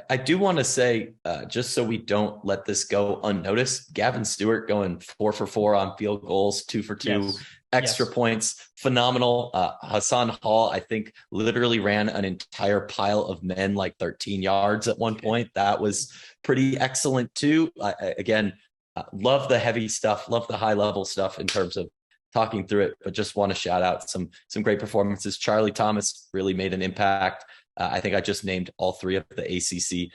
I do want to say, just so we don't let this go unnoticed, Gavin Stewart going 4 for 4 on field goals, 2 for 2, extra points, phenomenal. Hassan Hall, I think, literally ran an entire pile of men like 13 yards at one point. That was pretty excellent too. Again, love the heavy stuff, love the high level stuff in terms of talking through it, but just want to shout out some great performances. Charlie Thomas really made an impact. I think I just named all 3 of the ACC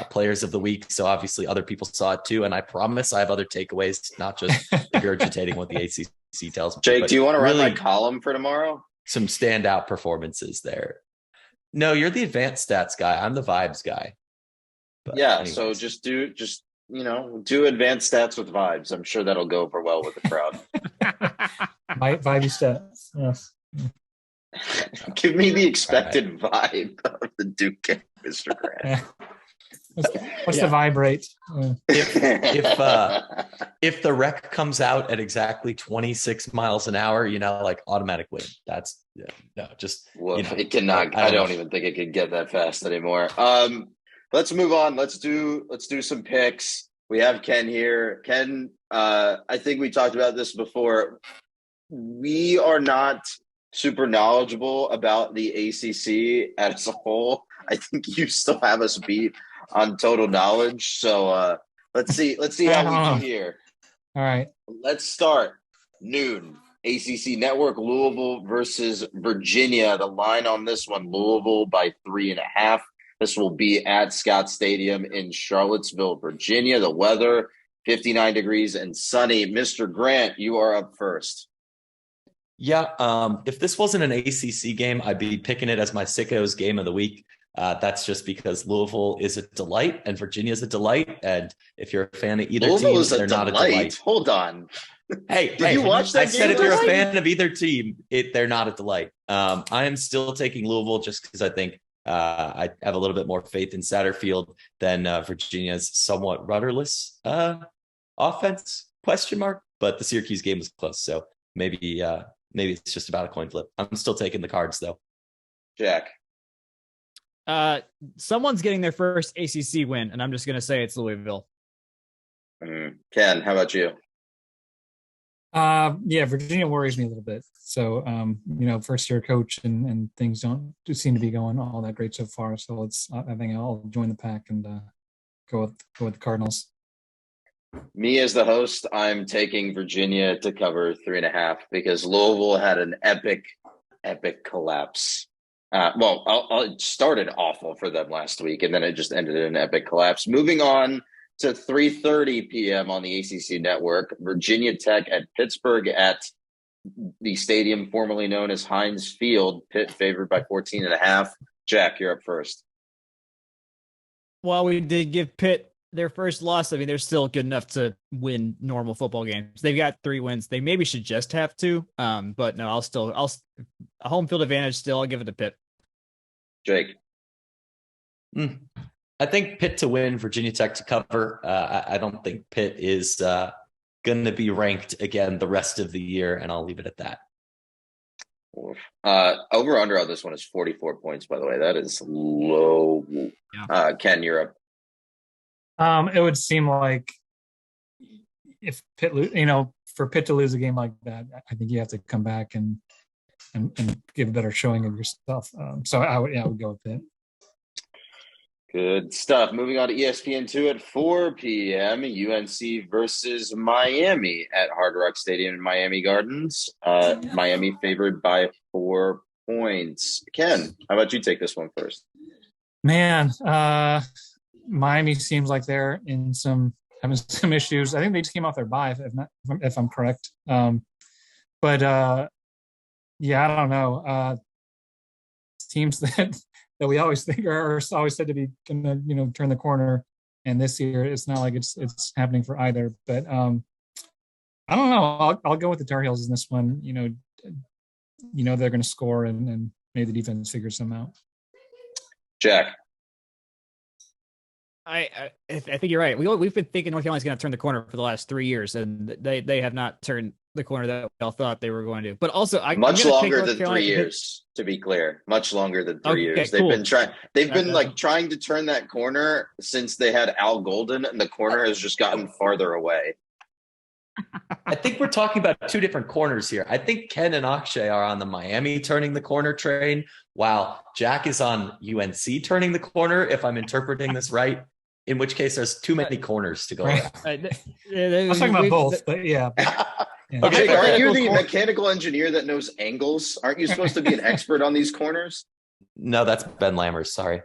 players of the week. So obviously other people saw it too. And I promise I have other takeaways, not just regurgitating what the ACC tells me. Jake, do you want to run my column for tomorrow? Some standout performances there. No, you're the advanced stats guy. I'm the vibes guy. But anyways. So just do advanced stats with vibes. I'm sure that'll go over well with the crowd. Vibey stats. Yes. Give me the expected vibe of the Duke game, Mr. Grant. What's the vibe rate? If the rec comes out at exactly 26 miles an hour, like automatic win. That's it cannot. I don't even think it can get that fast anymore. Let's move on. Let's do some picks. We have Ken here. Ken, I think we talked about this before. We are not super knowledgeable about the ACC as a whole. I think you still have us beat on total knowledge. So let's see how we do here. All right. Let's start. Noon. ACC Network, Louisville versus Virginia. The line on this one, Louisville by 3.5. This will be at Scott Stadium in Charlottesville, Virginia. The weather, 59 degrees and sunny. Mr. Grant, you are up first. Yeah, if this wasn't an ACC game, I'd be picking it as my sickos game of the week. That's just because Louisville is a delight and Virginia is a delight. And if you're a fan of either team, they're not a delight. Hold on. Hey, you watch that I game? said if you're a fan of either team, they're not a delight. I am still taking Louisville just because I think I have a little bit more faith in Satterfield than Virginia's somewhat rudderless offense, ? But the Syracuse game was close, so maybe it's just about a coin flip. I'm still taking the Cards, though. Jack. Someone's getting their first ACC win, and I'm just going to say it's Louisville. Ken, how about you? Virginia worries me a little bit. So, first year coach and things don't seem to be going all that great so far. So I think I'll join the pack and go with the Cardinals. Me as the host, I'm taking Virginia to cover 3.5 because Louisville had an epic collapse. It started awful for them last week, and then it just ended in an epic collapse. Moving on to 3:30 p.m. on the ACC Network, Virginia Tech at Pittsburgh at the stadium formerly known as Heinz Field. Pitt favored by 14.5. Jack, you're up first. Well, we did give Pitt their first loss. I mean, they're still good enough to win normal football games. They've got 3 wins. They maybe should just have 2. But no, I'll a home field advantage still. I'll give it to Pitt. Jake. I think Pitt to win, Virginia Tech to cover. I don't think Pitt is going to be ranked again the rest of the year, and I'll leave it at that. Over under on this one is 44 points, by the way. That is low. Yeah. Ken, you're up. It would seem like if Pitt, for Pitt to lose a game like that, I think you have to come back and give a better showing of yourself. So I would go with Pitt. Good stuff. Moving on to ESPN2 at 4 p.m. UNC versus Miami at Hard Rock Stadium in Miami Gardens. Miami favored by 4 points. Ken, how about you take this one first? Man, Miami seems like they're having some issues. I think they just came off their bye, if I'm correct. But I don't know. Teams that we always think are always said to be going to turn the corner and this year it's not like it's happening for either. But I don't know. I'll go with the Tar Heels in this one. They're going to score, and maybe the defense figures them out. Jack. I think you're right. We've been thinking North Carolina's going to turn the corner for the last 3 years, and they have not turned the corner that we all thought they were going to. But also, much longer than 3 years. To be clear, much longer than 3 years. They've been trying. They've been trying to turn that corner since they had Al Golden, and the corner has just gotten farther away. I think we're talking about two different corners here. I think Ken and Akshay are on the Miami turning the corner train, while Jack is on UNC turning the corner, if I'm interpreting this right. In which case, there's too many corners to go around. I was talking about both, but yeah. Okay, aren't you the mechanical engineer that knows angles? Aren't you supposed to be an expert on these corners? No, that's Ben Lammers. Sorry.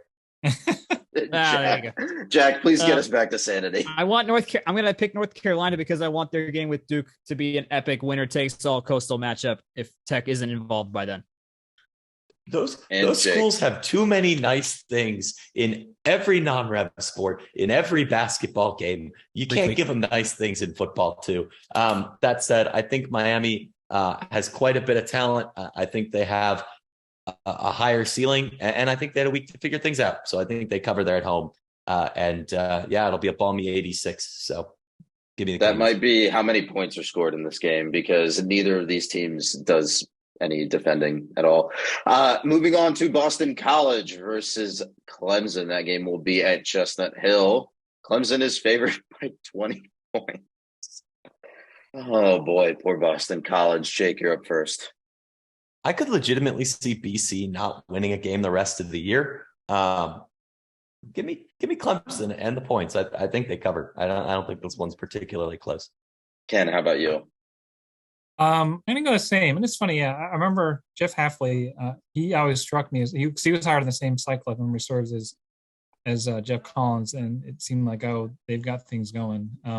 Jack, please get us back to sanity. I'm going to pick North Carolina because I want their game with Duke to be an epic winner-takes-all coastal matchup if Tech isn't involved by then. Those schools have too many nice things in every non-rev sport, in every basketball game. You can't give them nice things in football too. That said, I think Miami has quite a bit of talent. I think they have a higher ceiling, and I think they had a week to figure things out. So I think they cover there at home. It'll be a balmy 86. So give me the that might be how many points are scored in this game, because neither of these teams does any defending at all. Moving on to Boston College versus Clemson. That game will be at Chestnut Hill. Clemson is favored by 20 points. Oh boy, poor Boston College. Jake, you're up first. I could legitimately see BC not winning a game the rest of the year. Give me Clemson and the points. I think they cover. I don't think this one's particularly close. Ken, how about you? I'm gonna go the same, and it's funny. Yeah, I remember Jeff Halfley. He always struck me as he was hired in the same cycle, if memory serves, as Jeff Collins, and it seemed like they've got things going. But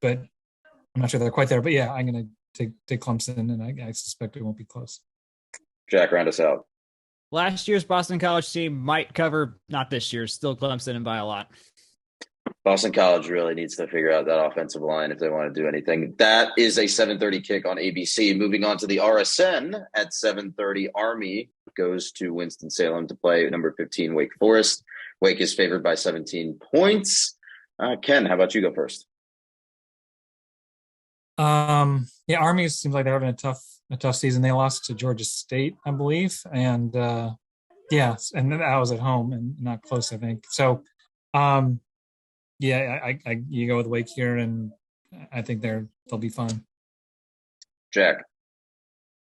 I'm not sure they're quite there. But yeah, I'm gonna take Clemson, and I suspect it won't be close. Jack, round us out. Last year's Boston College team might cover, not this year. Still Clemson and by a lot. Boston College really needs to figure out that offensive line if they want to do anything. That is a 7:30 kick on ABC. Moving on to the RSN at 7:30. Army goes to Winston-Salem to play number 15 Wake Forest. Wake is favored by 17 points. Ken, how about you go first? Army seems like they're having a tough season. They lost to Georgia State, I believe, and and that was at home and not close, I think. So, you go with Wake here, and I think they'll be fine. Jack.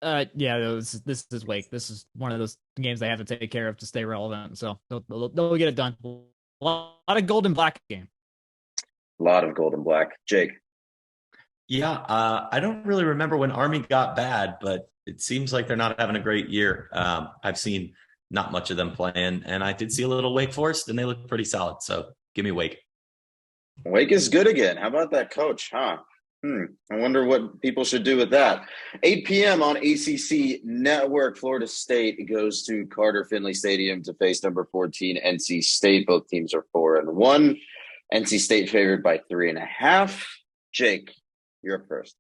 This is Wake. This is one of those games they have to take care of to stay relevant. So they'll get it done. A lot of gold and black game. A lot of gold and black. Jake. Yeah, I don't really remember when Army got bad, but it seems like they're not having a great year. I've seen not much of them playing, and I did see a little Wake Forest, and they look pretty solid. So give me Wake. Wake is good again. How about that coach, huh? I wonder what people should do with that. 8 p.m. on ACC Network. Florida State goes to Carter Finley Stadium to face number 14 NC State. Both teams are 4-1. NC State favored by 3.5. Jake, you're up first.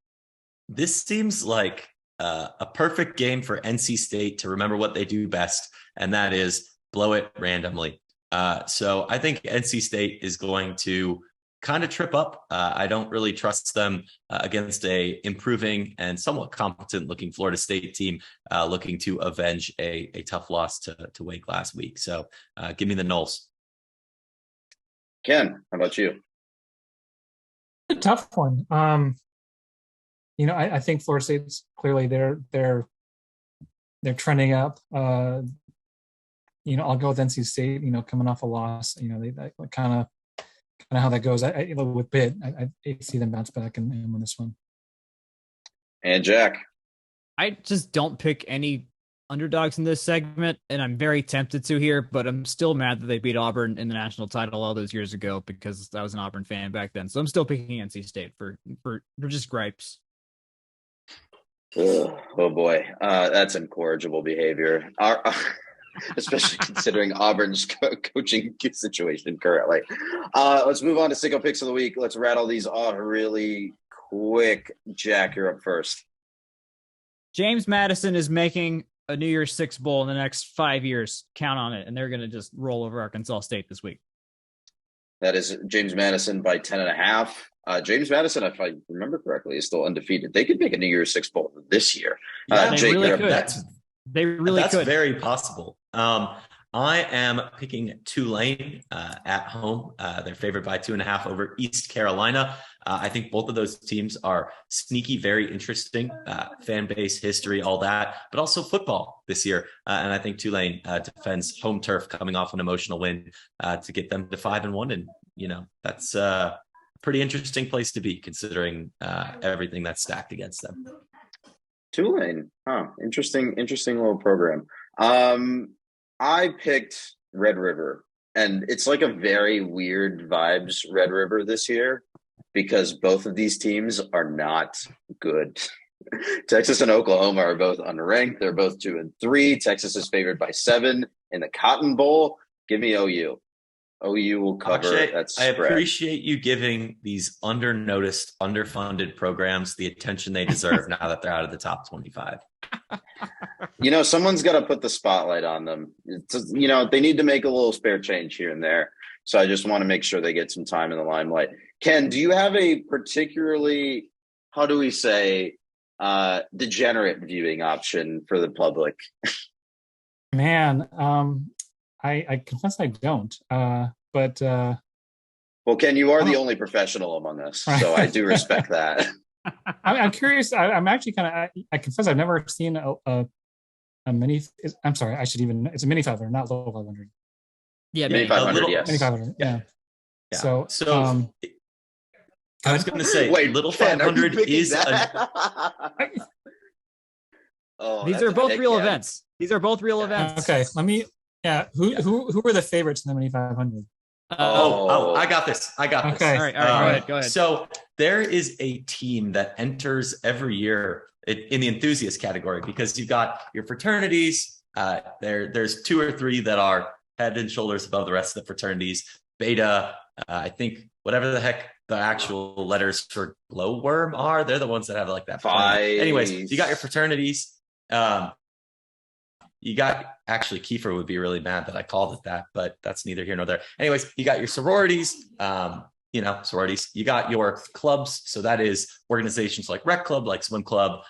This seems like a perfect game for NC State to remember what they do best, and that is blow it randomly. So I think NC State is going to kind of trip up. I don't really trust them against a improving and somewhat competent looking Florida State team looking to avenge a tough loss to Wake last week. So give me the Noles. Ken, how about you? A tough one. I think Florida State's clearly they're trending up. I'll go with NC State. Coming off a loss. They kind of how that goes. I with Pitt, I see them bounce back and win this one. And Jack, I just don't pick any underdogs in this segment, and I'm very tempted to here, but I'm still mad that they beat Auburn in the national title all those years ago because I was an Auburn fan back then. So I'm still picking NC State for just gripes. Oh boy, that's incorrigible behavior. especially considering Auburn's coaching situation currently. Let's move on to sicko picks of the week. Let's rattle these off really quick. Jack, you're up first. James Madison is making a New Year's Six bowl in the next 5 years. Count on it. And they're going to just roll over Arkansas State this week. That is James Madison by 10.5. James Madison, if I remember correctly, is still undefeated. They could make a New Year's Six bowl this year. Yeah, they Jake, really could. That's very possible. I am picking Tulane at home. They're favored by 2.5 over East Carolina. I think both of those teams are sneaky, very interesting, fan base, history, all that, but also football this year. And I think Tulane defends home turf coming off an emotional win to get them to 5-1. And, you know, that's a pretty interesting place to be considering everything that's stacked against them. Tulane. Interesting little program. I picked Red River, and it's like a very weird vibes Red River this year because both of these teams are not good. Texas and Oklahoma are both unranked. They're both 2 and 3. Texas is favored by 7 in the Cotton Bowl. Give me OU. OU will cover Akshay, that spread. I appreciate you giving these undernoticed, underfunded programs the attention they deserve now that they're out of the top 25. You know, someone's got to put the spotlight on them. You know, they need to make a little spare change here and there. So I just want to make sure they get some time in the limelight. Ken, do you have a particularly, how do we say, degenerate viewing option for the public? Man, I confess I don't. But well, Ken, you are the only professional among us, so I do respect that. I'm curious. I'm actually kind of. I confess I've never seen a mini. I'm sorry. It's a mini 500, not low 500. Yeah, mini 500. Yes, mini 500. Yeah. So I was going to say, wait, little Ken, 500 is. These are both real events. These are both real events. Okay, let me. Yeah, who were the favorites in the mini 500? I got this. Okay. All right. Go ahead. So there is a team that enters every year in the enthusiast category because you've got your fraternities. There's 2 or 3 that are head and shoulders above the rest of the fraternities. Beta, I think whatever the heck the actual letters for glowworm are, they're the ones that have like that. Anyways, you got your fraternities. You got, actually, Kiefer would be really mad that I called it that, but that's neither here nor there. Anyways, you got your sororities, sororities. You got your clubs. So that is organizations like Rec Club, like Swim Club,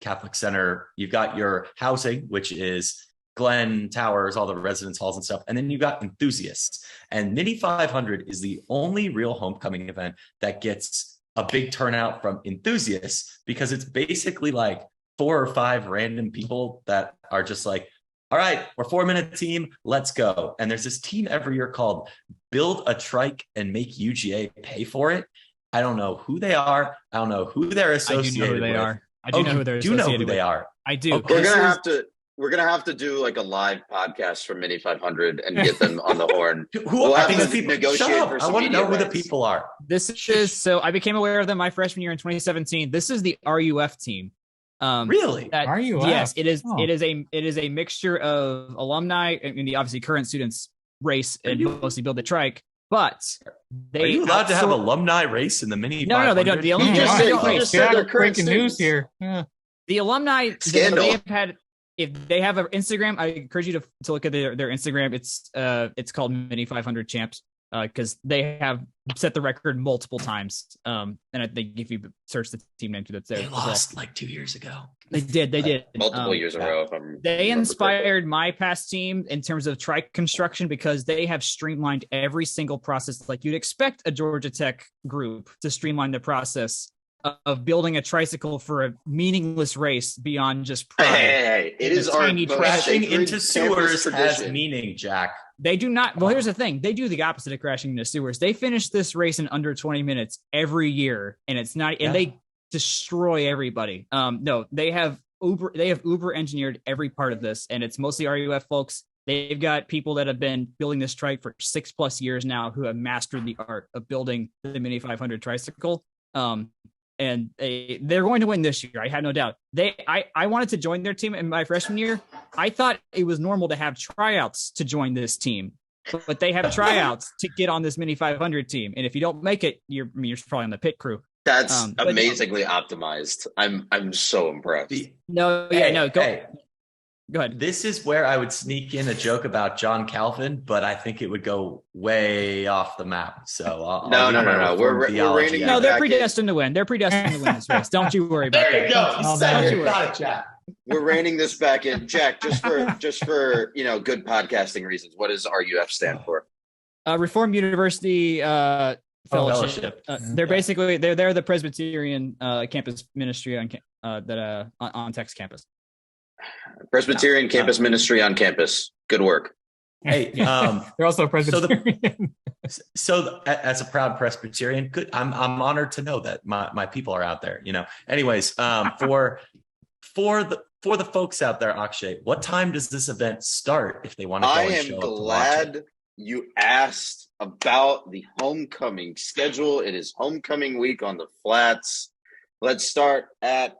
Catholic Center. You've got your housing, which is Glen Towers, all the residence halls and stuff. And then you got enthusiasts. And Mini 500 is the only real homecoming event that gets a big turnout from enthusiasts because it's basically like 4 or 5 random people that are just like, all right, we're 4-minute team, let's go. And there's this team every year called Build a Trike and Make UGA Pay for It. I don't know who they are. I don't know who they're associated with. I do know who they're associated with. They are. I do. Okay. We're gonna have to do like a live podcast for Mini 500 and get them on the horn. Who are these people? Shut up. I want to know who the people are. This is so I became aware of them my freshman year in 2017. This is the RUF team. Really? RUF? Yes, it is. Oh. It is a mixture of alumni and the obviously current students race and mostly Build the Trike. But are you allowed to have alumni race in the Mini? No, they don't. The alumni just said they're breaking news here. Yeah. The alumni they have had. If they have an Instagram, I encourage you to look at their Instagram. It's called Mini 500 Champs because they have set the record multiple times. And I think if you search the team name, that's there. They lost like 2 years ago. They did multiple years in a row. They inspired my past team in terms of trike construction because they have streamlined every single process, like you'd expect a Georgia Tech group to streamline the process of building a tricycle for a meaningless race beyond just pride. Hey, it is our crashing into sewers has meaning, Jack. They do not. Well, here's the thing. They do the opposite of crashing into sewers. They finish this race in under 20 minutes every year, and it's not. And they destroy everybody. No, they have Uber engineered every part of this, and it's mostly RUF folks. They've got people that have been building this trike for 6+ years now who have mastered the art of building the Mini 500 tricycle. and they're going to win this year. I have no doubt. I wanted to join their team in my freshman year. I thought it was normal to have tryouts to join this team, but they have tryouts to get on this mini 500 team. And if you don't make it, you're probably on the pit crew. That's amazingly optimized. I'm so impressed. Go ahead. This is where I would sneak in a joke about John Calvin, but I think it would go way off the map. So no. We're raining. No, they're predestined to win. They're predestined to win this race. Don't you worry about that. There you go. Got it, Jack. We're reining this back in, Jack. Just for good podcasting reasons. What does RUF stand for? Reformed University Fellowship. They're basically they're the Presbyterian campus ministry on Tech's campus. Presbyterian campus ministry on campus. Good work. Hey, they're also Presbyterian. So as a proud Presbyterian, good. I'm honored to know that my people are out there. Anyways, for the folks out there, Akshay, what time does this event start if they want to go and show up to watch it? I am glad you asked about the homecoming schedule. It is homecoming week on the flats. Let's start at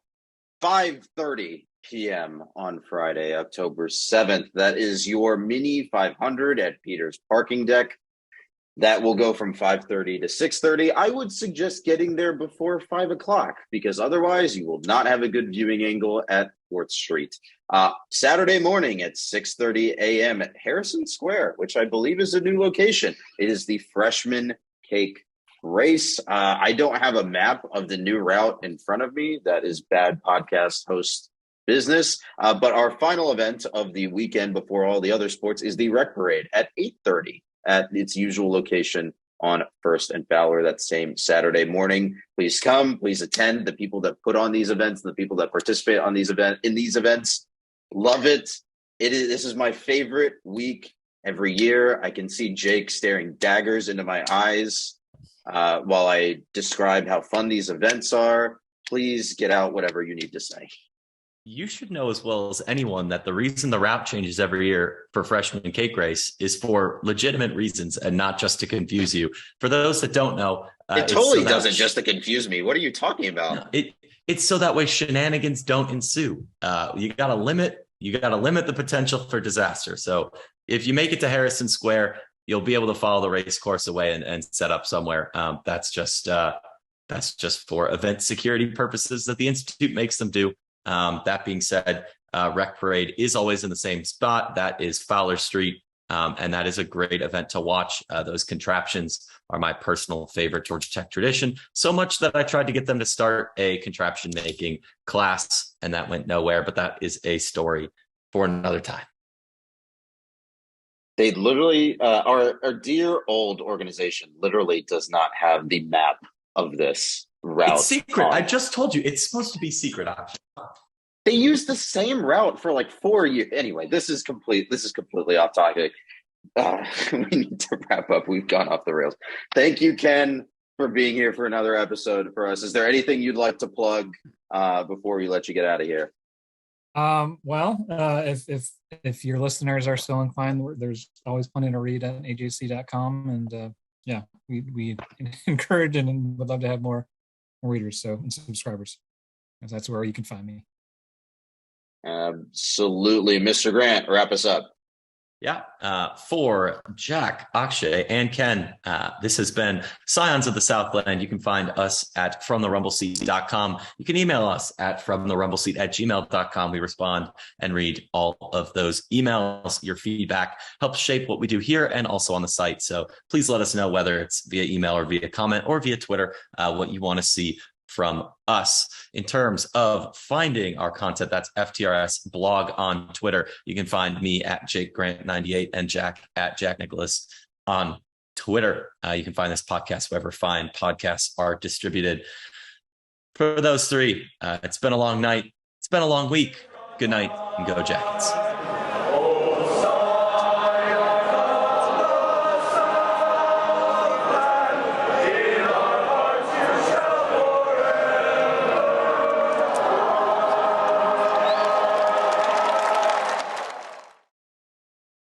5:30 p.m. on Friday, October 7th. That is your mini 500 at Peter's parking deck. That will go from 5:30 to 6:30. I would suggest getting there before 5 o'clock because otherwise you will not have a good viewing angle at 4th Street. Saturday morning at 6:30 a.m. at Harrison Square, which I believe is a new location. It is the freshman cake race. I don't have a map of the new route in front of me. That is bad podcast host business. But our final event of the weekend before all the other sports is the Rec Parade at 8:30 at its usual location on First and Fowler that same Saturday morning. Please come, please attend. The people that put on these events, the people that participate on these events, love it. This is my favorite week every year. I can see Jake staring daggers into my eyes while I describe how fun these events are. Please get out whatever you need to say. You should know as well as anyone that the reason the route changes every year for freshman cake race is for legitimate reasons and not just to confuse you. For those that don't know, it totally doesn't just to confuse me. What are you talking about? It's so that way shenanigans don't ensue. You got to limit the potential for disaster. So if you make it to Harrison Square, you'll be able to follow the race course away and set up somewhere. That's just for event security purposes that the Institute makes them do. That being said, Rec Parade is always in the same spot. That is Fowler Street. And that is a great event to watch. Those contraptions are my personal favorite Georgia Tech tradition. So much that I tried to get them to start a contraption making class and that went nowhere, but that is a story for another time. They literally, our dear old organization literally does not have the map of this route. It's secret. I just told you it's supposed to be secret option. They used the same route for like 4 years. Anyway, this is completely off topic. We need to wrap up. We've gone off the rails. Thank you, Ken, for being here for another episode for us. Is there anything you'd like to plug before we let you get out of here? If your listeners are so inclined, there's always plenty to read at AJC.com, and we encourage and would love to have more readers and subscribers, because that's where you can find me. Absolutely. Mr. Grant, wrap us up. Yeah. For Jack, Akshay, and Ken, this has been Scions of the Southland. You can find us at fromtherumbleseat.com. You can email us at fromtherumbleseat@gmail.com. We respond and read all of those emails. Your feedback helps shape what we do here and also on the site. So please let us know, whether it's via email or via comment or via Twitter, what you want to see from us. In terms of finding our content, that's FTRS blog on Twitter. You can find me at JakeGrant98 and Jack at Jack Nicholas on Twitter. You can find this podcast wherever fine podcasts are distributed. For those three, it's been a long night. It's been a long week. Good night and go Jackets.